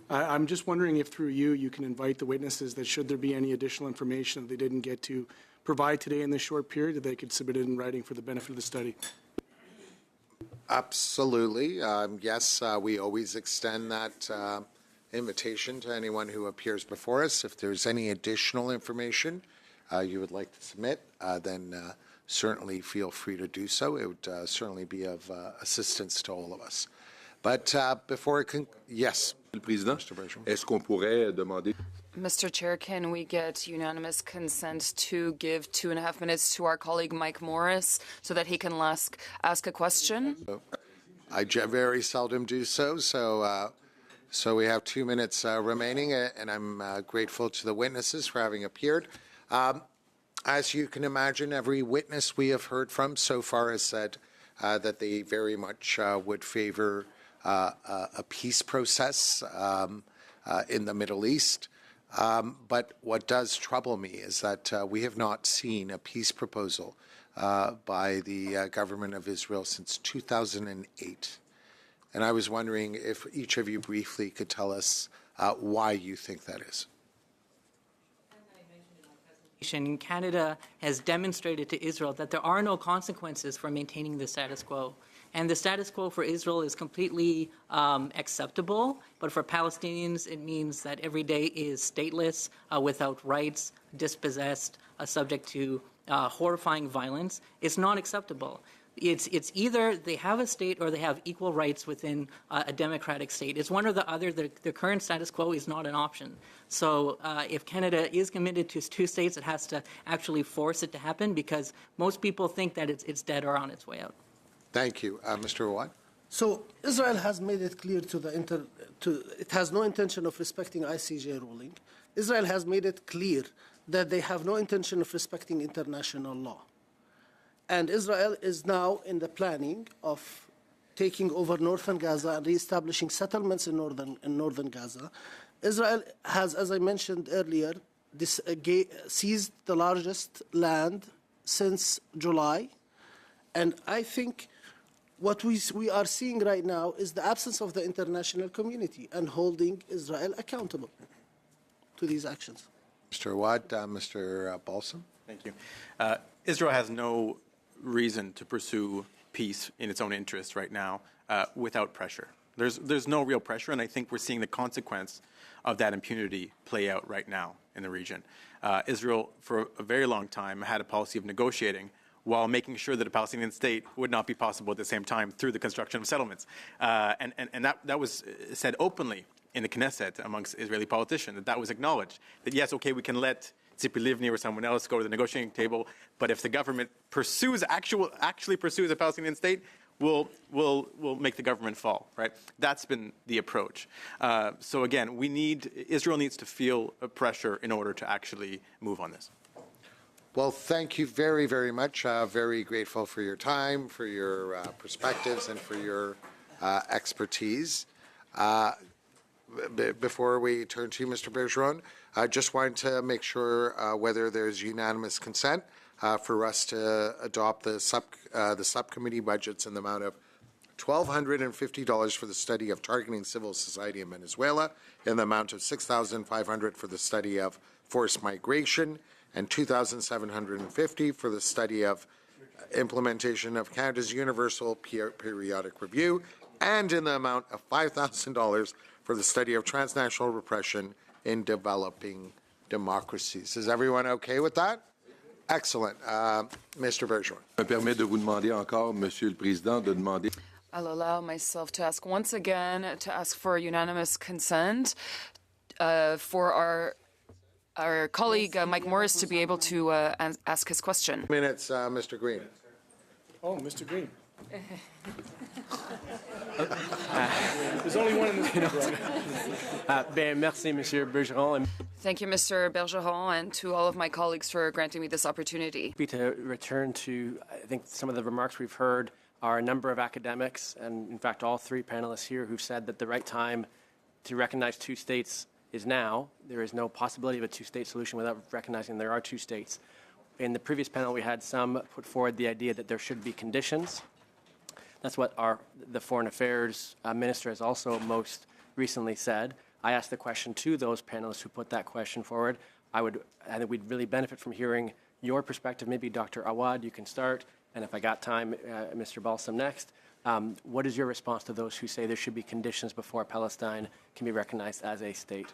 Q: I'm just wondering if through you can invite the witnesses that should there be any additional information that they didn't get to provide today in this short period, that they could submit it in writing for the benefit of the study.
A: Absolutely. Yes, we always extend that invitation to anyone who appears before us. If there's any additional information you would like to submit, then certainly feel free to do so. It would certainly be of assistance to all of us. But before it yes.
H: Le Président, est-ce qu'on pourrait demander...
C: Mr. Chair, can we get unanimous consent to give 2.5 minutes to our colleague Mike Morris so that he can ask a question?
A: I very seldom do so, so we have 2 minutes remaining, and I'm grateful to the witnesses for having appeared. As you can imagine, every witness we have heard from so far has said that they very much would favor a peace process in the Middle East. But what does trouble me is that we have not seen a peace proposal by the government of Israel since 2008. And I was wondering if each of you briefly could tell us why you think that is.
N: Canada has demonstrated to Israel that there are no consequences for maintaining the status quo. And the status quo for Israel is completely acceptable, but for Palestinians it means that every day is stateless, without rights, dispossessed, subject to horrifying violence. It's not acceptable. It's either they have a state or they have equal rights within a democratic state. It's one or the other. The current status quo is not an option. So if Canada is committed to 2 states, it has to actually force it to happen, because most people think that it's dead or on its way out.
A: Thank you. Mr. Awad?
O: So Israel has made it clear it has no intention of respecting ICJ ruling. Israel has made it clear that they have no intention of respecting international law. And Israel is now in the planning of taking over northern Gaza and reestablishing settlements in northern Gaza. Israel has, as I mentioned earlier, seized the largest land since July. And I think what we are seeing right now is the absence of the international community and holding Israel accountable to these actions.
A: Mr. Awad, Mr. Balsam?
P: Thank you. Israel has no reason to pursue peace in its own interest right now without pressure. There's no real pressure, and I think we're seeing the consequence of that impunity play out right now in the region. Israel, for a very long time, had a policy of negotiating while making sure that a Palestinian state would not be possible at the same time through the construction of settlements. And that was said openly in the Knesset amongst Israeli politicians, that was acknowledged. That yes, okay, we can let Tzipi Livni or someone else go to the negotiating table, but if the government actually pursues a Palestinian state, we'll make the government fall, right? That's been the approach. So again, Israel needs to feel pressure in order to actually move on this.
A: Well, thank you very, very much. Very grateful for your time, for your perspectives, and for your expertise. Before we turn to you, Mr. Bergeron, I just wanted to make sure whether there's unanimous consent for us to adopt the subcommittee budgets in the amount of $1,250 for the study of targeting civil society in Venezuela, in the amount of $6,500 for the study of forced migration, and $2,750 for the study of implementation of Canada's Universal Periodic Review, and in the amount of $5,000 for the study of transnational repression in developing democracies. Is everyone okay with that? Excellent. Mr. Bergeron.
H: Je me permets de vous demander encore, Monsieur le Président, de demander.
C: I'll allow myself to ask once again for unanimous consent for our colleague Mike Morris to be able to ask his question.
A: Minutes, Mr. Green.
Q: Oh, Mr. Green. There's only one in this room.
M: Merci, Monsieur Bergeron.
C: Thank you, Mr. Bergeron, and to all of my colleagues for granting me this opportunity.
M: To return to, I think, some of the remarks we've heard are a number of academics, and in fact all three panelists here, who've said that the right time to recognize two states is now. There is no possibility of a two-state solution without recognizing there are two states. In the previous panel, we had some put forward the idea that there should be conditions. That's what the Foreign Affairs Minister has also most recently said. I asked the question to those panelists who put that question forward. I think we'd really benefit from hearing your perspective. Maybe Dr. Awad, you can start, and if I got time, Mr. Balsam next. What is your response to those who say there should be conditions before Palestine can be recognized as a state?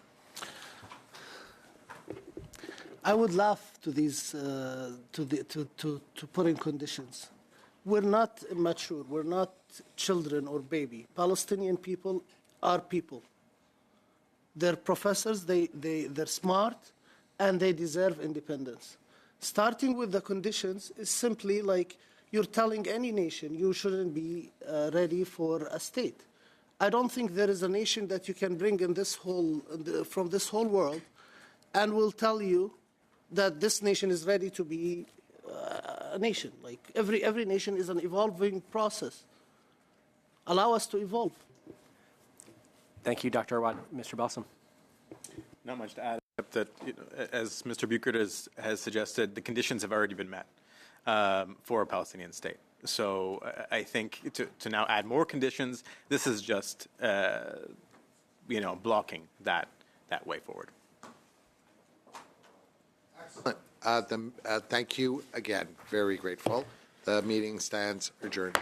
O: I would laugh to these to put in conditions. We're not immature. We're not children or baby. Palestinian people are people. They're professors. They're smart, and they deserve independence. Starting with the conditions is simply like you're telling any nation you shouldn't be ready for a state. I don't think there is a nation that you can bring in from this whole world and will tell you that this nation is ready to be a nation. Like every nation is an evolving process. Allow us to evolve.
M: Thank you, Dr. Awad. Mr. Balsam.
P: Not much to add, except that, as Mr. Buchert has suggested, the conditions have already been met for a Palestinian state. So I think to now add more conditions, this is just, blocking that way forward.
A: Excellent. Thank you again. Very grateful. The meeting stands adjourned.